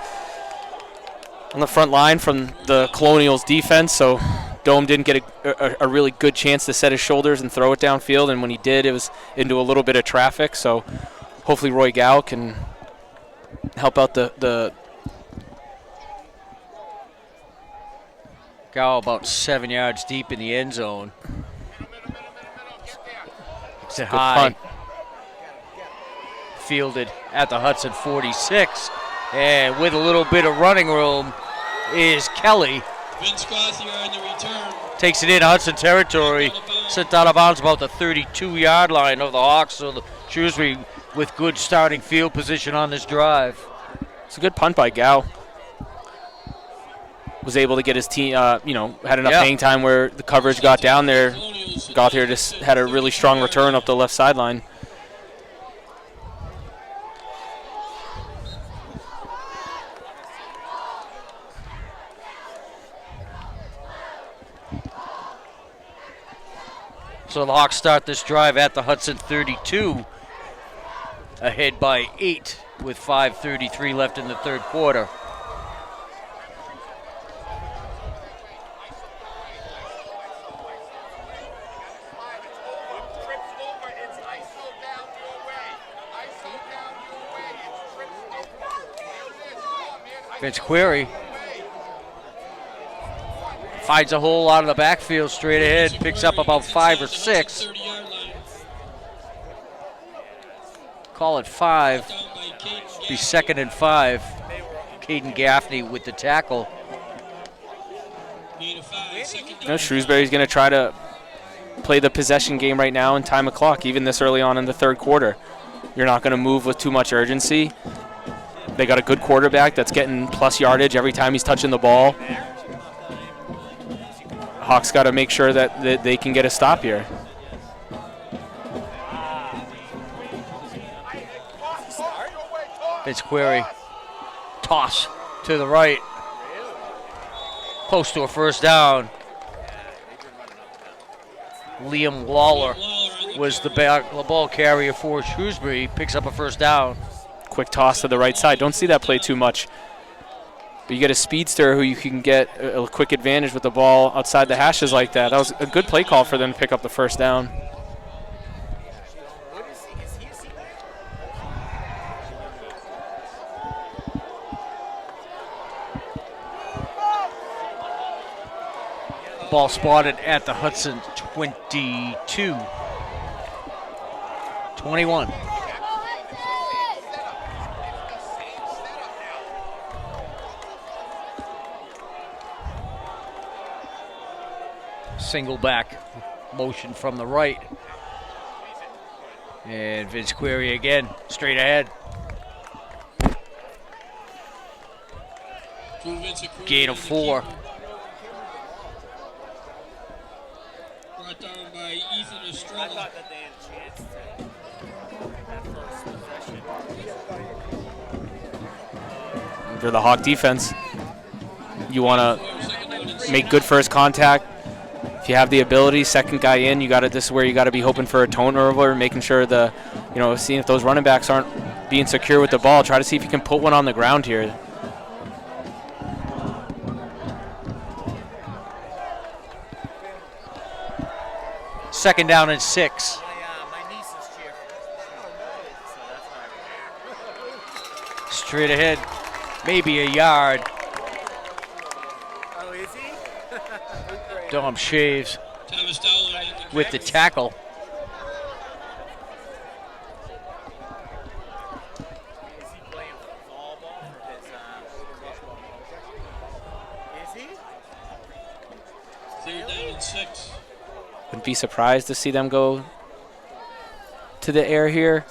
on the front line from the Colonials defense, so Dome didn't get a really good chance to set his shoulders and throw it downfield, and when he did, it was into a little bit of traffic, so hopefully Roy Gow can help out the Gow about 7 yards deep in the end zone. It's a high. punt. Fielded at the Hudson 46. And with a little bit of running room is Kelly. Vince Gothier on the return. Takes it in Hudson territory. Sent out of bounds about the 32-yard line of the Hawks. So the Shrewsbury with good starting field position on this drive. It's a good punt by Gow. Was able to get his team, had enough hang time where the coverage got down there. Gothier just had a really strong return up the left sideline. So the Hawks start this drive at the Hudson 32, ahead by 8 with 5:33 left in the third quarter. Vince Query finds a hole out of the backfield straight ahead, picks up about 5 or 6. Call it 5. Be 2nd and 5. Caden Gaffney with the tackle. Shrewsbury's going to try to play the possession game right now and time a clock, even this early on in the third quarter. You're not going to move with too much urgency. They got a good quarterback that's getting plus yardage every time he's touching the ball. Hawks got to make sure that they can get a stop here. Vince Query. Toss to the right. Close to a first down. Liam Waller was the ball carrier for Shrewsbury. Picks up a first down. Quick toss to the right side. Don't see that play too much. But you get a speedster who you can get a quick advantage with the ball outside the hashes like that. That was a good play call for them to pick up the first down. Ball spotted at the Hudson 22. 21. Single back motion from the right. And Vince Query again, straight ahead. Gain of 4. Brought down by Ethan Estrella. For the Hawk defense, you want to make good first contact. If you have the ability, second guy in, this is where you got to be hoping for a turnover, making sure seeing if those running backs aren't being secure with the ball. Try to see if you can put one on the ground here. Second down and 6. Straight ahead, maybe a yard. Dom Shaves with the tackle. Third down and 6. Wouldn't be surprised to see them go to the air here.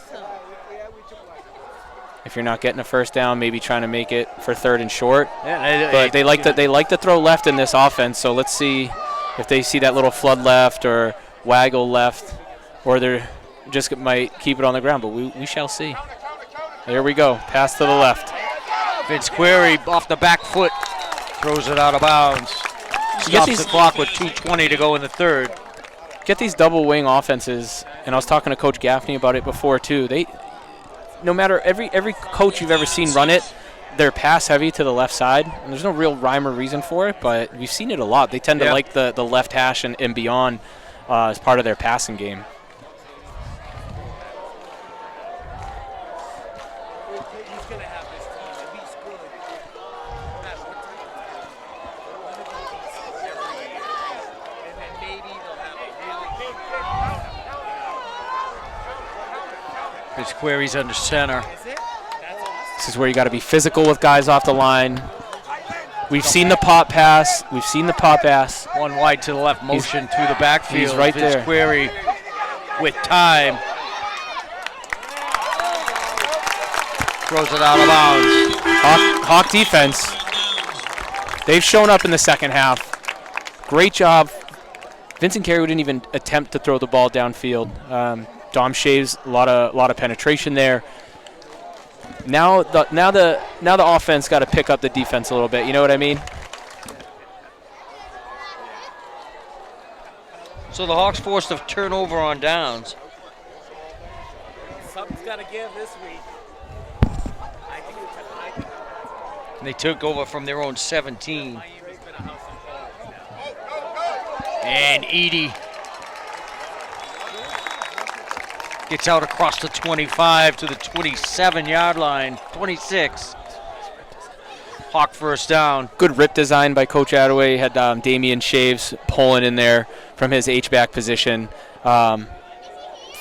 If you're not getting a first down, maybe trying to make it for 3rd and short. Yeah, but they like to throw left in this offense. So let's see if they see that little flood left or waggle left, or they just might keep it on the ground. But we shall see. There we go. Pass to the left. Vince Query off the back foot throws it out of bounds. Stops the clock with 2:20 to go in the third. Get these double wing offenses, and I was talking to Coach Gaffney about it before too. No matter every coach you've ever seen run it, they're pass heavy to the left side, and there's no real rhyme or reason for it, but we've seen it a lot. They tend to like the left hash and beyond as part of their passing game. His query's under center. This is where you got to be physical with guys off the line. We've seen the pop pass. We've seen the pop pass. One wide to the left motion through the backfield. He's right Vince there. Query with time. Throws it out of bounds. Hawk defense. They've shown up in the second half. Great job. Vincent Carey didn't even attempt to throw the ball downfield. Dom shaves a lot of penetration there. Now the offense got to pick up the defense a little bit. You know what I mean? So the Hawks forced a turnover on downs. Something's got to give this week. They took over from their own 17. And Edie gets out across the 25 to the 27-yard line, 26. Hawk first down. Good rip design by Coach Attaway. Had Damian Shaves pulling in there from his H-back position. Found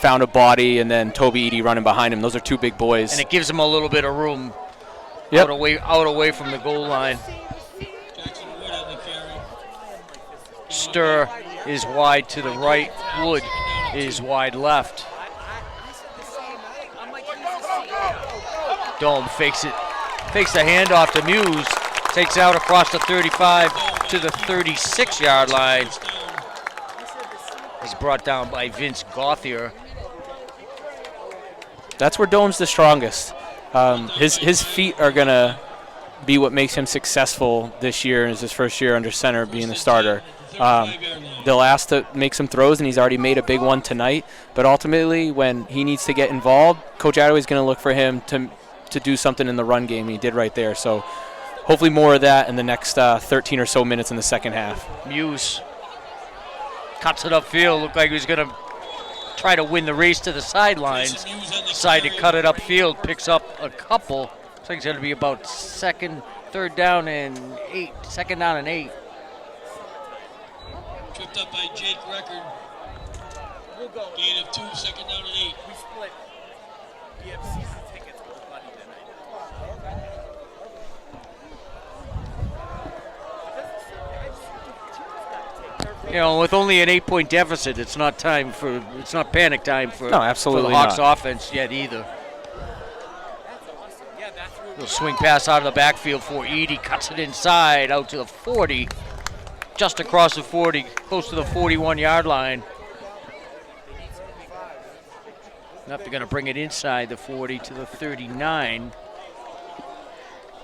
a body, and then Toby Edie running behind him. Those are two big boys. And it gives him a little bit of room. Yep. Out away from the goal line. Stir is wide to the right. Wood is wide left. Dome fakes it. Fakes the handoff to Muse. Takes out across the 35 to the 36-yard line. He's brought down by Vince Gauthier. That's where Dome's the strongest. His feet are going to be what makes him successful this year. Is his first year under center being the starter. They'll ask to make some throws, and he's already made a big one tonight. But ultimately, when he needs to get involved, Coach Attaway is going to look for him to do something in the run game. He did right there. So hopefully more of that in the next 13 or so minutes in the second half. Muse cuts it upfield. Looked like he was going to try to win the race to the sidelines. Decided to cut it upfield. Picks up a couple. Looks like it's going to be about third down and 8. Second down and 8. Tripped up by Jake Record. Gain of 2, second down and 8. We split. We have season tickets with Buddy tonight. You know, with only an 8-point deficit, it's not panic time for, No, absolutely for the Hawks not. offense yet either. Little swing pass out of the backfield for Edie. Cuts it inside out to the 40. Just across the 40, close to the 41-yard line. Now they're going to bring it inside the 40 to the 39.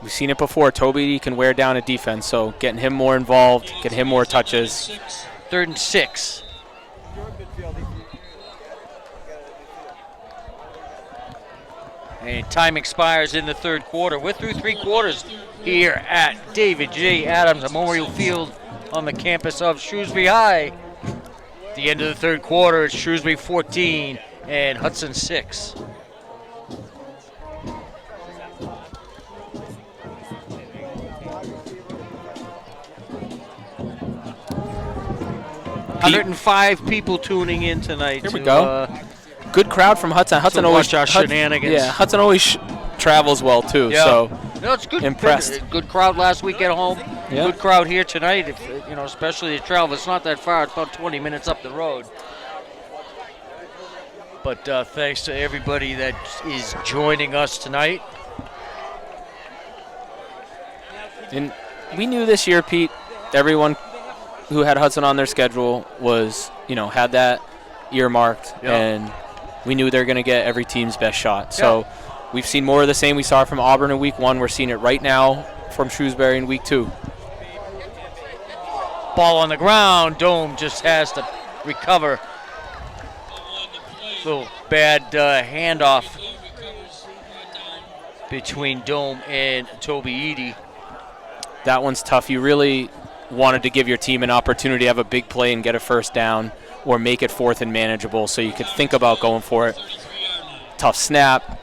We've seen it before. Toby can wear down a defense, so getting him more involved, getting him more touches. 3rd and 6. And time expires in the third quarter. We're through 3 quarters here at David J. Adams Memorial Field on the campus of Shrewsbury High. At the end of the third quarter, it's Shrewsbury 14 and Hudson 6. Pete. 105 people tuning in tonight. Here we go. Good crowd from Hudson. Hudson to always watch our shenanigans. Yeah, Hudson always travels well too. Yeah. So No, it's good. Impressed. Good crowd last week at home. Yeah. Good crowd here tonight. If, especially the travel. It's not that far. It's about 20 minutes up the road. But thanks to everybody that is joining us tonight. And we knew this year, Pete, everyone who had Hudson on their schedule was, had that earmarked, Yep. and we knew they were going to get every team's best shot. So we've seen more of the same. We saw it from Auburn in week 1. We're seeing it right now from Shrewsbury in week 2. Ball on the ground. Dome just has to recover. Little bad handoff between Dome and Toby Edie. That one's tough. You really wanted to give your team an opportunity to have a big play and get a first down or make it 4th and manageable so you could think about going for it. Tough snap.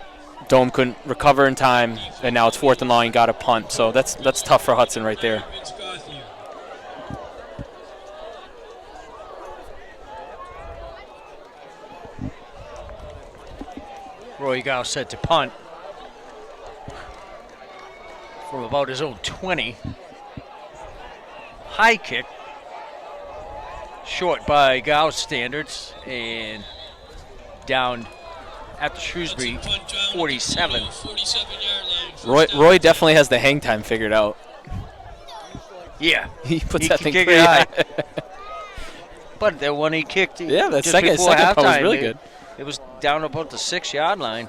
Dome couldn't recover in time, and now it's 4th and long. You got a punt. So that's tough for Hudson right there. Roy Gow set to punt from about his own 20. High kick. Short by Gow standards and down at the Shrewsbury 47. 47-yard line. Roy definitely has the hang time figured out. Yeah. He puts He that can thing kick pretty it high. But the one he kicked Yeah, that just second before part was halftime, really good. It was down about the 6-yard line.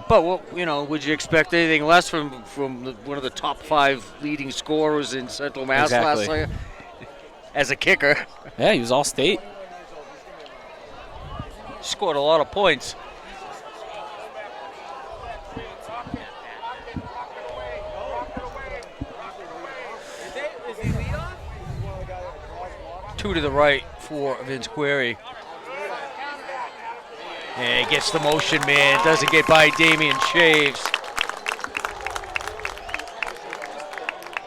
But would you expect anything less from one of the top 5 leading scorers in Central Mass last year as a kicker? Yeah, he was all state. Scored a lot of points. Two to the right for Vince Query. And he gets the motion man. Doesn't get by Damian Shaves.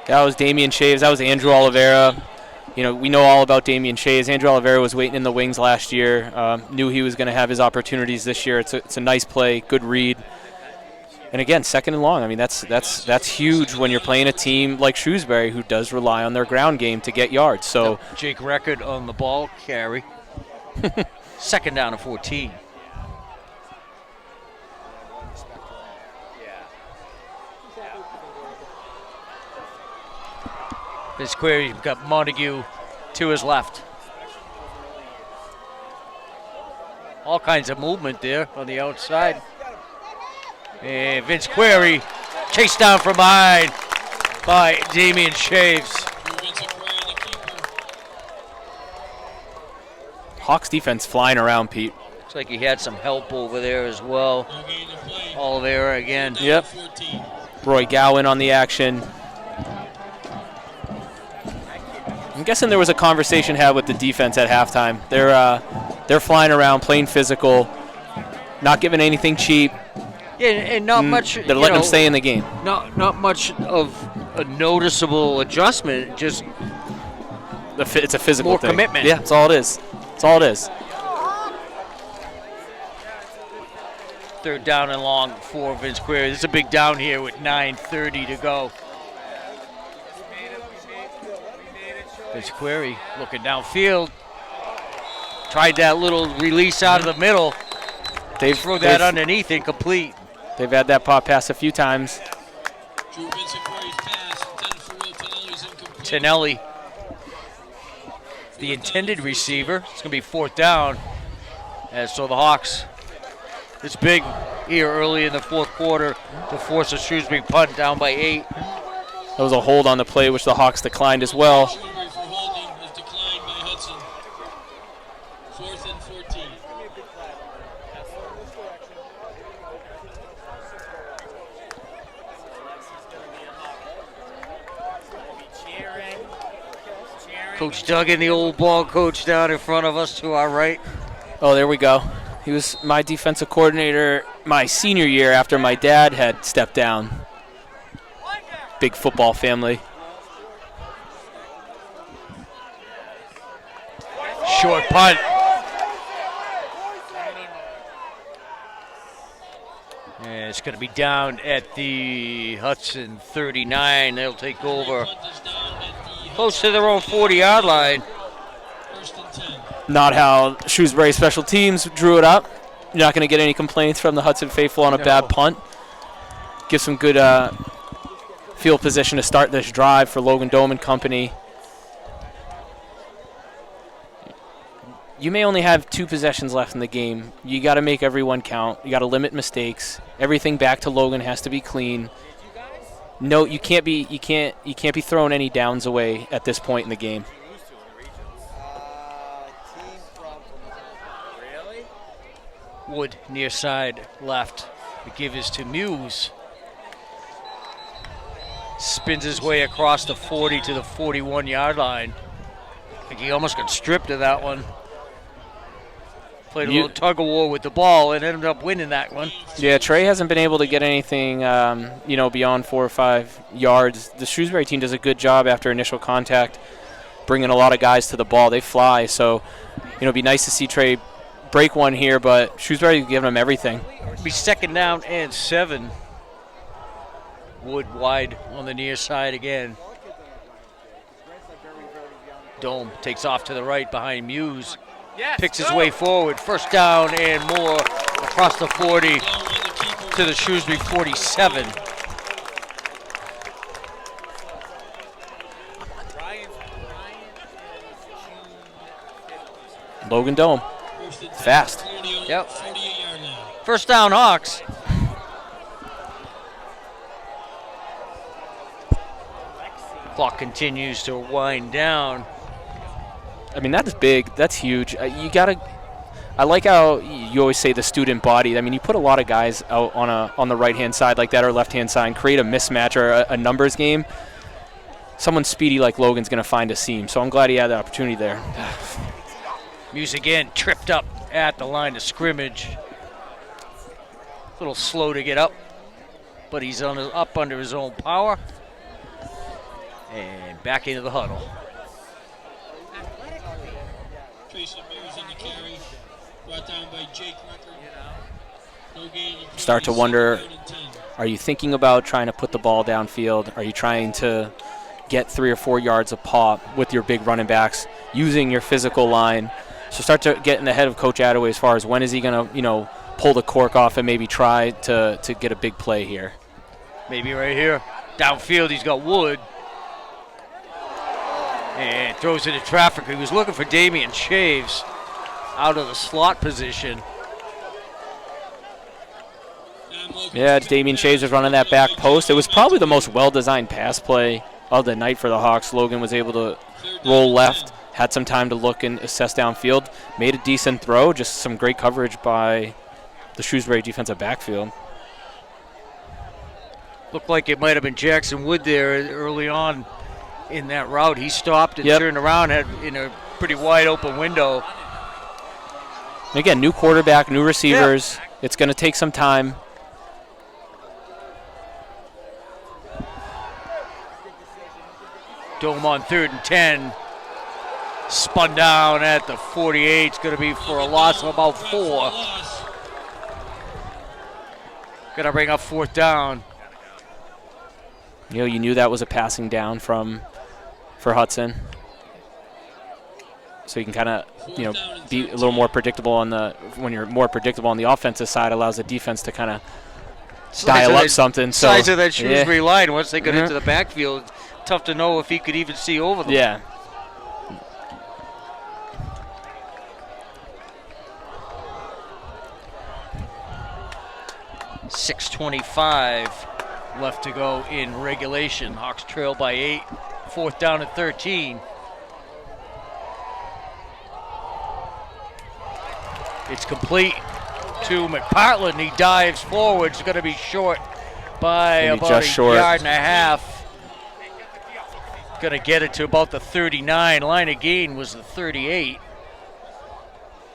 That was Damian Shaves. That was Andrew Oliveira. We know all about Damian Shaves. Andrew Oliveira was waiting in the wings last year. Knew he was going to have his opportunities this year. It's a nice play, good read. And again, second and long. I mean, that's huge when you're playing a team like Shrewsbury who does rely on their ground game to get yards. So Jake Record on the ball carry. Second down and 14. This query, you've got Montague to his left. All kinds of movement there on the outside. And Vince Query chased down from behind by Damian Shaves. Hawks defense flying around, Pete. Looks like he had some help over there as well. Oliveira again. Yep. Roy Gowan on the action. I'm guessing there was a conversation had with the defense at halftime. They're flying around, playing physical, not giving anything cheap. Yeah, and not much. They're letting them stay in the game. Not much of a noticeable adjustment. Just It's a physical more thing. commitment. Yeah, that's all it is. That's all it is. Third down and long for Vince Query. This is a big down here with 9:30 to go. Vince Query looking downfield. Tried that little release out of the middle. They threw that underneath, incomplete. They've had that pop pass a few times. Tonelli, the intended receiver. It's going to be fourth down. And so the Hawks, it's big here early in the fourth quarter to force a Shrewsbury punt down by 8. That was a hold on the play, which the Hawks declined as well. Shrewsbury for holding was declined by Hudson. 4th and 14. Coach Duggan, the old ball coach down in front of us to our right. Oh, there we go. He was my defensive coordinator my senior year after my dad had stepped down. Big football family. Short punt. And it's going to be down at the Hudson 39. They'll take over close to their own 40-yard line. Not how Shrewsbury special teams drew it up. You're not going to get any complaints from the Hudson faithful on a bad punt. Give some good field position to start this drive for Logan Dome and company. You may only have 2 possessions left in the game. You got to make everyone count. You got to limit mistakes. Everything back to Logan has to be clean. No, you can't be throwing any downs away at this point in the game. Wood near side left. The give is to Muse. Spins his way across the 40 to the 41-yard line. I think he almost got stripped of that one. Played a little tug of war with the ball and ended up winning that one. Yeah, Trey hasn't been able to get anything, beyond 4 or 5 yards. The Shrewsbury team does a good job after initial contact, bringing a lot of guys to the ball. They fly, so it'd be nice to see Trey break one here, but Shrewsbury giving him everything. Be second down and 7. Wood wide on the near side again. Dome takes off to the right behind Muse. Picks his way forward. First down and more across the 40 to the Shrewsbury 47. Logan Dome. Fast. Yep. First down, Hawks. Clock continues to wind down. I mean, that's big. That's huge. You gotta. I like how you always say the student body. I mean, you put a lot of guys out on the right hand side like that or left hand side, and create a mismatch or a numbers game. Someone speedy like Logan's gonna find a seam. So I'm glad he had the opportunity there. Muse again tripped up at the line of scrimmage. A little slow to get up, but he's up under his own power. And back into the huddle. Tracy Mears in the carry. Brought down by Jake Rucker. No gain. Start to wonder, are you thinking about trying to put the ball downfield? Are you trying to get 3 or 4 yards of pop with your big running backs, using your physical line? So start to get in the head of Coach Attaway as far as when is he going to, pull the cork off and maybe try to get a big play here. Maybe right here. Downfield, he's got Wood. And throws it to traffic. He was looking for Damian Shaves out of the slot position. Yeah, Damian Shaves was running that back post. It was probably the most well-designed pass play of the night for the Hawks. Logan was able to roll left, had some time to look and assess downfield, made a decent throw, just some great coverage by the Shrewsbury defensive backfield. Looked like it might have been Jackson Wood there early on in that route. He stopped and turned around, had in a pretty wide open window. Again, new quarterback, new receivers. Yeah. It's going to take some time. Dome on 3rd and 10. Spun down at the 48. It's going to be for a loss of about 4. Going to bring up 4th down. You knew that was a passing down for Hudson. So you can kind of, be a little more predictable when you're more predictable on the offensive side, allows the defense to kind of dial up something. Size of that Shrewsbury line, once they got into the backfield, tough to know if he could even see over them. Yeah. .625 left to go in regulation. Hawks trail by 8. 4th down and 13. It's complete to McPartland. He dives forward. It's going to be short by about a yard and a half. Going to get it to about the 39. Line of gain was the 38. I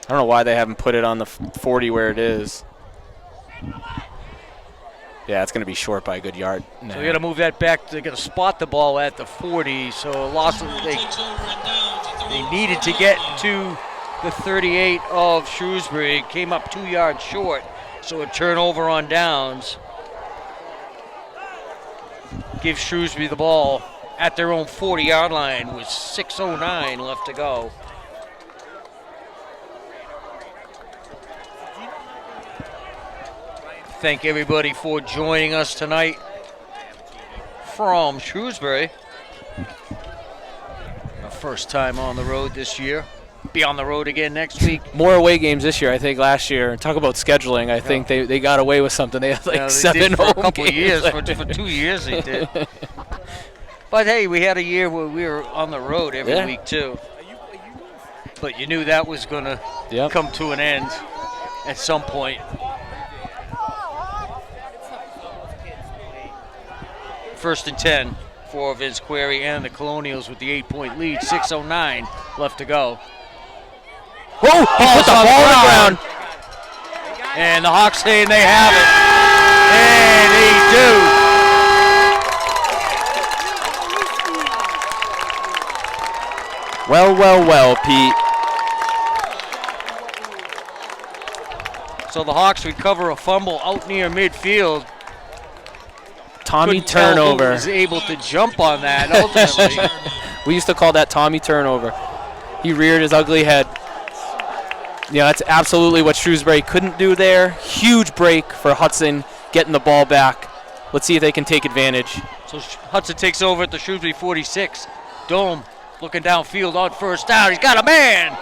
don't know why they haven't put it on the 40 where it is. Yeah, it's going to be short by a good yard. So we got to move that back. They're going to spot the ball at the 40. So loss. They needed to get to the 38 of Shrewsbury. Came up 2 yards short. So a turnover on downs. Give Shrewsbury the ball at their own 40-yard line with 6:09 left to go. Thank everybody for joining us tonight from Shrewsbury. Our first time on the road this year. Be on the road again next week. More away games this year, I think. Last year, talk about scheduling. I think they got away with something. They had like 7 for a couple of years. For 2 years they did. But hey, we had a year where we were on the road every week too. But you knew that was going to come to an end at some point. First and 10 for Vince Query and the Colonials with the 8-point lead. 6:09 left to go. Whoa! Put the ball on the ground. And the Hawks saying they have it. And they do. Well, well, well, Pete. So the Hawks recover a fumble out near midfield. Tommy Couldn't tell who turnover. was able to jump on that ultimately. We used to call that Tommy turnover. He reared his ugly head. Yeah, that's absolutely what Shrewsbury couldn't do there. Huge break for Hudson getting the ball back. Let's see if they can take advantage. So Hudson takes over at the Shrewsbury 46. Dome looking downfield on first down. He's got a man.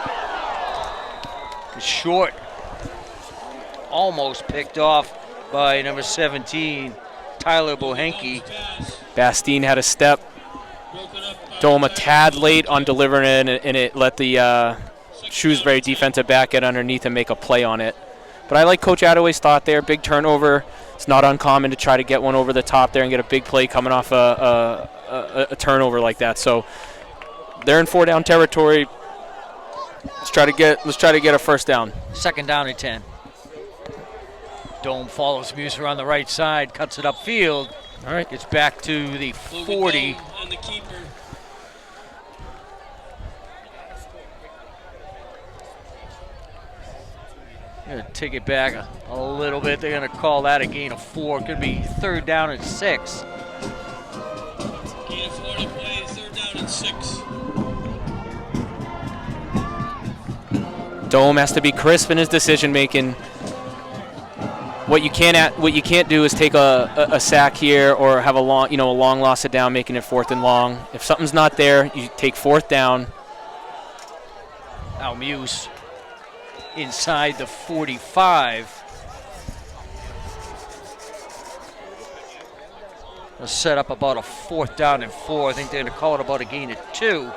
It's short. Almost picked off by number 17, Tyler Bohenke. Bastine had a step. Dome a tad late on delivering it, and it let the Shrewsbury defensive back get underneath and make a play on it. But I like Coach Attaway's thought there. Big turnover. It's not uncommon to try to get one over the top there and get a big play coming off a turnover like that. So they're in 4-down territory. Let's try to get a first down. Second down and 10. Dome follows Muser on the right side, cuts it upfield. All right. Gets back to the 40. And the keeper. Going to take it back a little bit. They're going to call that a gain of 4. Could be third down and 6. Gain of 4 to play, third down and 6. Dome has to be crisp in his decision making. What you can't do is take a sack here or have a long loss of down, making it 4th and long. If something's not there, you take 4th down. Now Muse inside the 45. They'll set up about a 4th down and 4. I think they're going to call it about a gain of 2.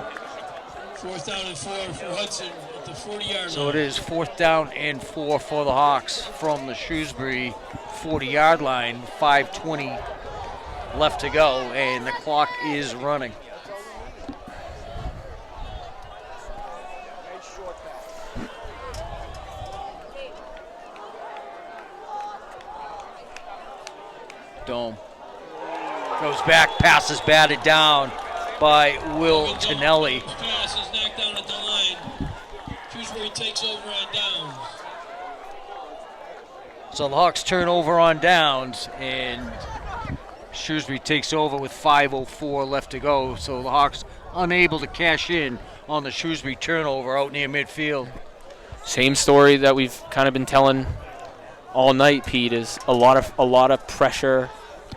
4th down and 4 for Hudson at the 40-yard line. So it is 4th down and 4 for the Hawks from the Shrewsbury 40-yard line. 5:20 left to go, and the clock is running. Dome goes back, pass is batted down by Will Tonelli. Pass is knocked down at the line. Shrewsbury takes over on downs. So the Hawks turn over on downs, and Shrewsbury takes over with 5:04 left to go. So the Hawks unable to cash in on the Shrewsbury turnover out near midfield. Same story that we've kind of been telling all night, Pete, is a lot of pressure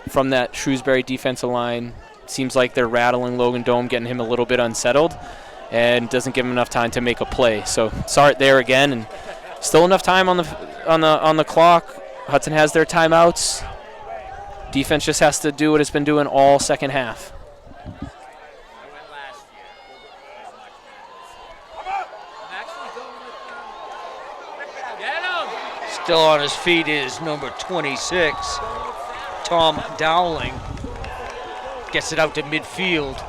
from that Shrewsbury defensive line. Seems like they're rattling Logan Dome, getting him a little bit unsettled, and doesn't give him enough time to make a play. So saw it there again, and still enough time on the clock. Hudson has their timeouts. Defense just has to do what it's been doing all second half. Still on his feet is number 26, Tom Dowling. Gets it out to midfield.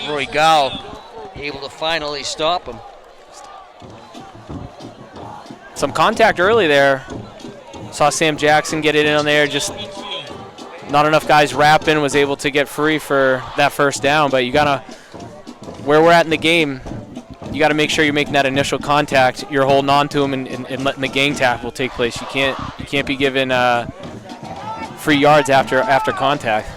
Roy Gow able to finally stop him. Some contact early there. Saw Sam Jackson get it in on there. Just not enough guys wrapping. Was able to get free for that first down. But you gotta, where we're at in the game, you got to make sure you're making that initial contact. You're holding on to him and letting the gang tackle take place. You can't be given free yards after contact.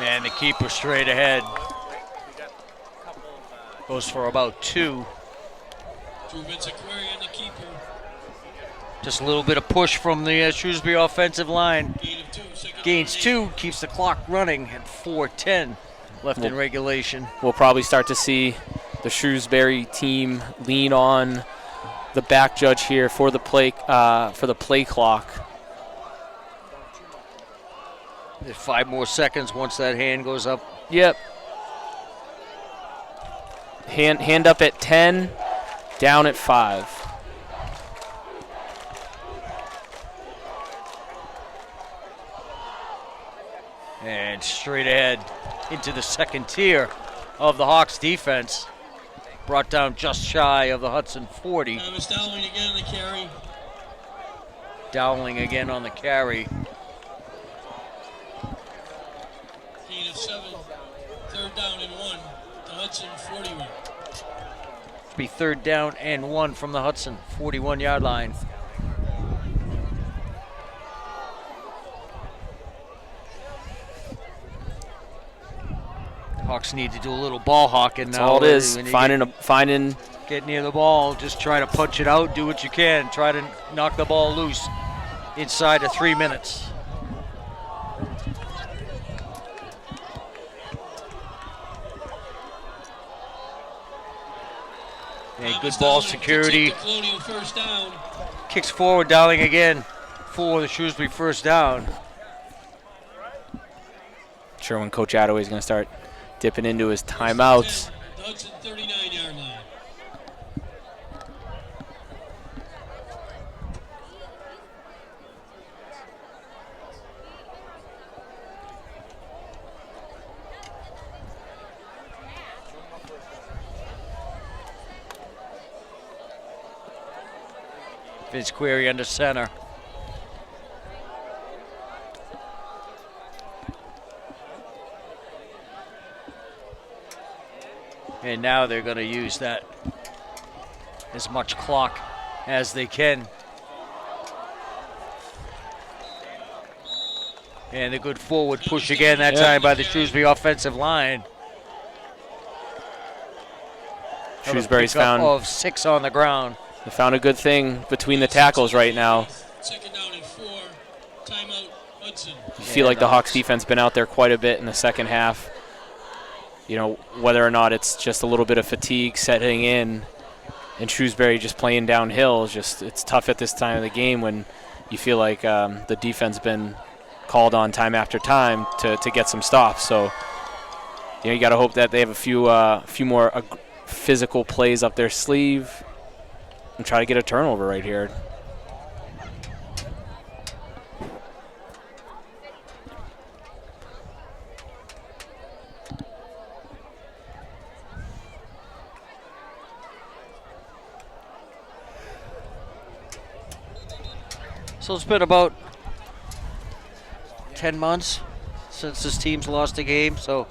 And the keeper straight ahead. Goes for about 2. The keeper. Just a little bit of push from the Shrewsbury offensive line. Gains 2, keeps the clock running at 4:10 left in regulation. We'll probably start to see the Shrewsbury team lean on the back judge here for the play clock. There's 5 more seconds once that hand goes up. Yep. Hand up at 10, down at 5. And straight ahead into the second tier of the Hawks defense. Brought down just shy of the Hudson 40. Thomas Dowling again on the carry. Dowling again on the carry. 7. 3rd down and 1. The Hudson 41. Be 3rd down and 1 from the Hudson 41-yard line. Hawks need to do a little ball hawking now. That's all it is. Finding. Get near the ball. Just try to punch it out. Do what you can. Try to knock the ball loose inside of 3 minutes. And good ball security. Kicks forward, Dowling again for the Shrewsbury first down. Sure, when Coach Attaway is going to start dipping into his timeouts. The Hudson 39-yard line. Vince Query under center. And now they're going to use that as much clock as they can. And a good forward push again, that time by the Shrewsbury offensive line. Shrewsbury's found of 6 on the ground. They found a good thing between the tackles right now. 2nd down and 4. Timeout, Hudson. You feel like the Hawks defense been out there quite a bit in the second half. You know, whether or not it's just a little bit of fatigue setting in and Shrewsbury just playing downhill, it's tough at this time of the game when you feel like the defense been called on time after time to get some stops. So, you know, you got to hope that they have a few more physical plays up their sleeve and try to get a turnover right here. So it's been about 10 months since this team's lost a game. So,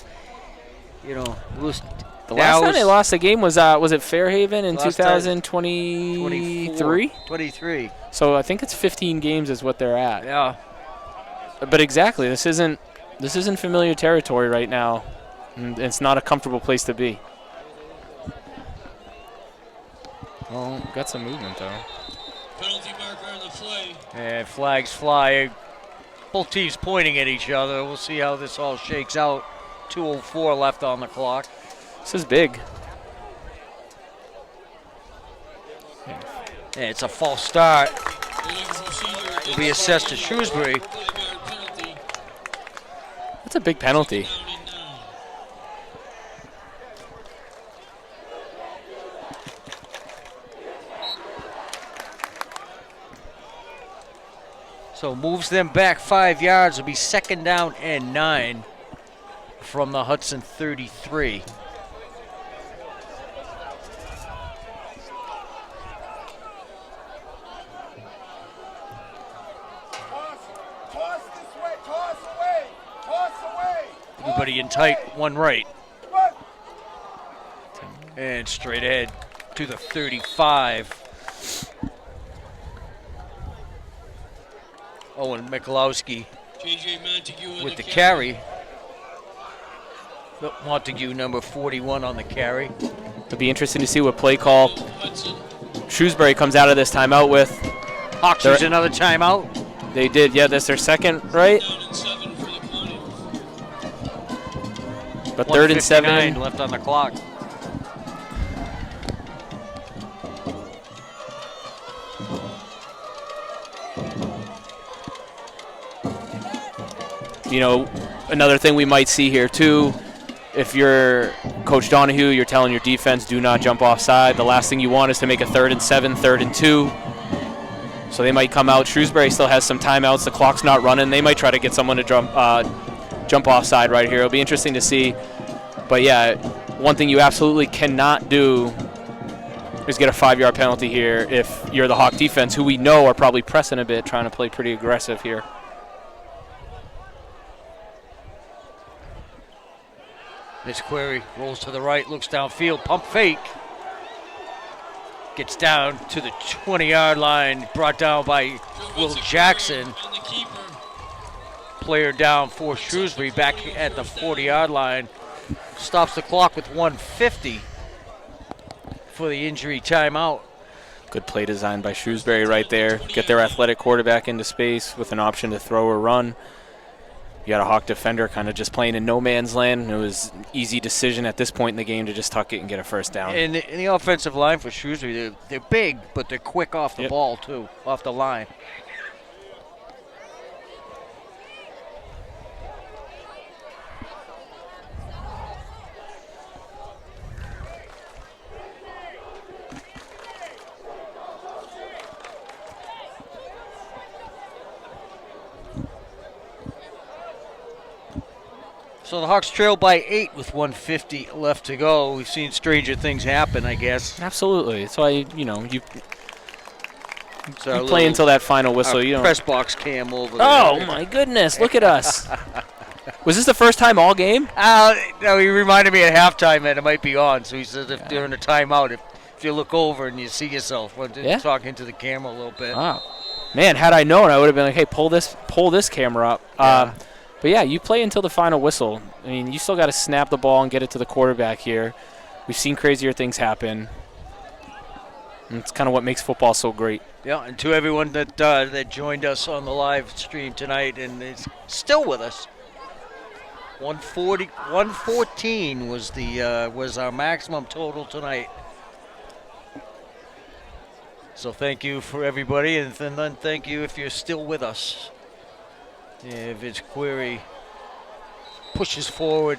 you know, the last time they lost a game was it Fairhaven in 2023? 23. So I think it's 15 games is what they're at. Yeah. But exactly, this isn't familiar territory right now. And it's not a comfortable place to be. Well, got some movement though. Penalty marker on the play. And flags fly. Both teams pointing at each other. We'll see how this all shakes out. 2:04 left on the clock. This is big. And it's a false start. It'll be assessed to Shrewsbury. That's a big penalty. So moves them back 5 yards. It'll be 2nd down and 9 from the Hudson 33. Everybody in tight, one right. And straight ahead to the 35. Owen Mikulowski with the carry. Montague, number 41 on the carry. It'll be interesting to see what play call Shrewsbury comes out of this timeout with. Hawks use another timeout. They did, yeah, that's their second, right? But 3rd and 7. Left on the clock. You know, another thing we might see here too, if you're Coach Donahue, you're telling your defense do not jump offside. The last thing you want is to make a 3rd and 7, 3rd and 2. So they might come out. Shrewsbury still has some timeouts. The clock's not running. They might try to get someone to jump offside right here. It'll be interesting to see. But yeah, one thing you absolutely cannot do is get a 5-yard penalty here if you're the Hawk defense, who we know are probably pressing a bit, trying to play pretty aggressive here. This Query rolls to the right, looks downfield, pump fake. Gets down to the 20-yard line, brought down by Will Jackson. Player down for Shrewsbury, back at the 40-yard line. Stops the clock with 1:50 for the injury timeout. Good play design by Shrewsbury right there. Get their athletic quarterback into space with an option to throw or run. You got a Hawk defender kind of just playing in no man's land. It was an easy decision at this point in the game to just tuck it and get a first down. And the offensive line for Shrewsbury, they're big, but they're quick off the ball too, off the line. So the Hawks trail by 8 with 1:50 left to go. We've seen stranger things happen, I guess. Absolutely. That's why, you play until that final whistle. You press box cam over there. Oh, my goodness. Look at us. Was this the first time all game? No, he reminded me at halftime that it might be on. So he says if during a timeout, if you look over and you see yourself, talking to the camera a little bit. Wow. Man, had I known, I would have been like, hey, pull this camera up. But, yeah, you play until the final whistle. I mean, you still got to snap the ball and get it to the quarterback here. We've seen crazier things happen. And it's kind of what makes football so great. Yeah, and to everyone that joined us on the live stream tonight and is still with us. 114 was our maximum total tonight. So thank you for everybody, and then thank you if you're still with us. If his Query pushes forward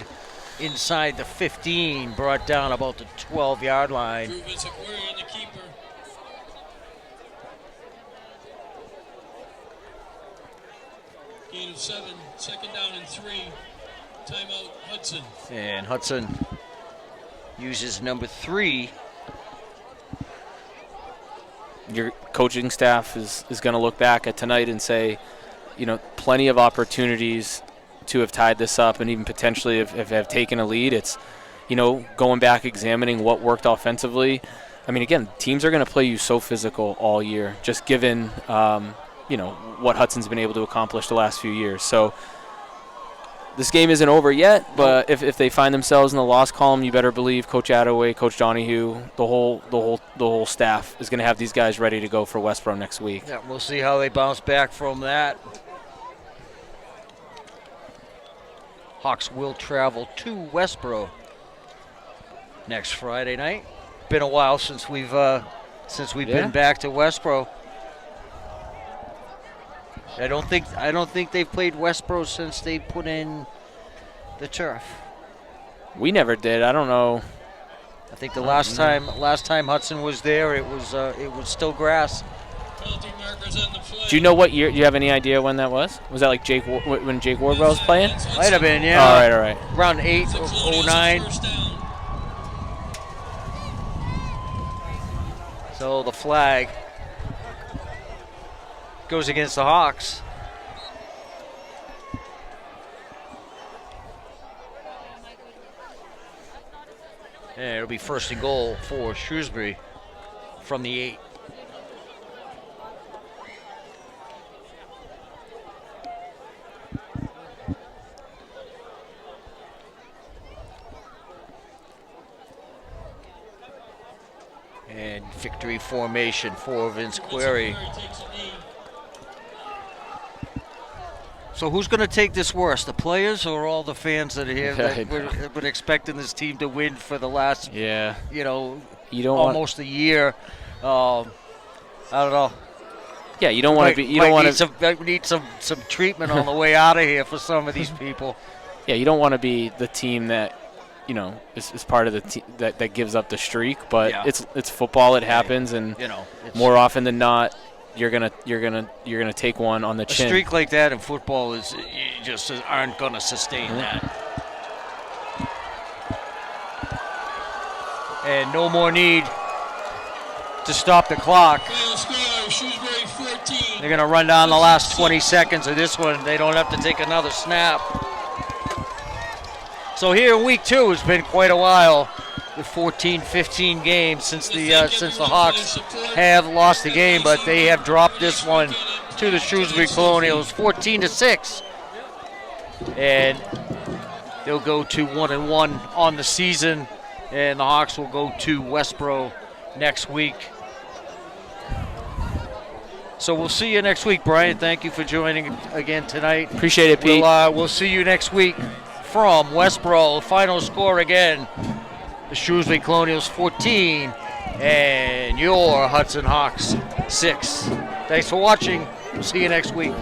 inside the 15, brought down about the 12-yard line. It's a Query and the keeper. Gain of 7, second down and 3. Timeout, Hudson. And Hudson uses number 3. Your coaching staff is going to look back at tonight and say, plenty of opportunities to have tied this up and even potentially have taken a lead. It's, going back, examining what worked offensively. I mean, again, teams are going to play you so physical all year, just given, what Hudson's been able to accomplish the last few years. So this game isn't over yet, but if they find themselves in the loss column, you better believe Coach Attaway, Coach Donahue, the whole staff is going to have these guys ready to go for Westboro next week. Yeah, we'll see how they bounce back from that. Hawks will travel to Westboro next Friday night. Been a while since we've been back to Westboro. I don't think they've played Westboro since they put in the turf. We never did. I don't know. I think the last time Hudson was there, it was still grass. Do you know what year? Do you have any idea when that was? Was that like when Jake Wardwell was playing? Might have been, yeah. All right. Around 8 or 09. So the flag goes against the Hawks. And it'll be first and goal for Shrewsbury from the 8. And victory formation for Vince Query. So who's going to take this worse, the players or all the fans that are here that have been expecting this team to win for the last, almost a year? I don't know. Yeah, you don't want to be. You don't want to need some treatment on the way out of here for some of these people. Yeah, you don't want to be the team that is part of the team that gives up the streak. But it's football. It happens, and more often than not, you're gonna take one on the chin. A streak like that in football is you just aren't gonna sustain that. And no more need to stop the clock. They're gonna run down the last 20 seconds of this one. They don't have to take another snap. So here in week 2, it's been quite a while. The 14-15 games since the Hawks have lost the game, but they have dropped this one to the Shrewsbury Colonials, 14-6, and they'll go to 1-1 on the season, and the Hawks will go to Westboro next week. So we'll see you next week, Brian. Thank you for joining again tonight. Appreciate it, Pete. We'll see you next week from Westboro. Final score again, the Shrewsbury Colonials 14 and your Hudson Hawks 6. Thanks for watching. We'll see you next week.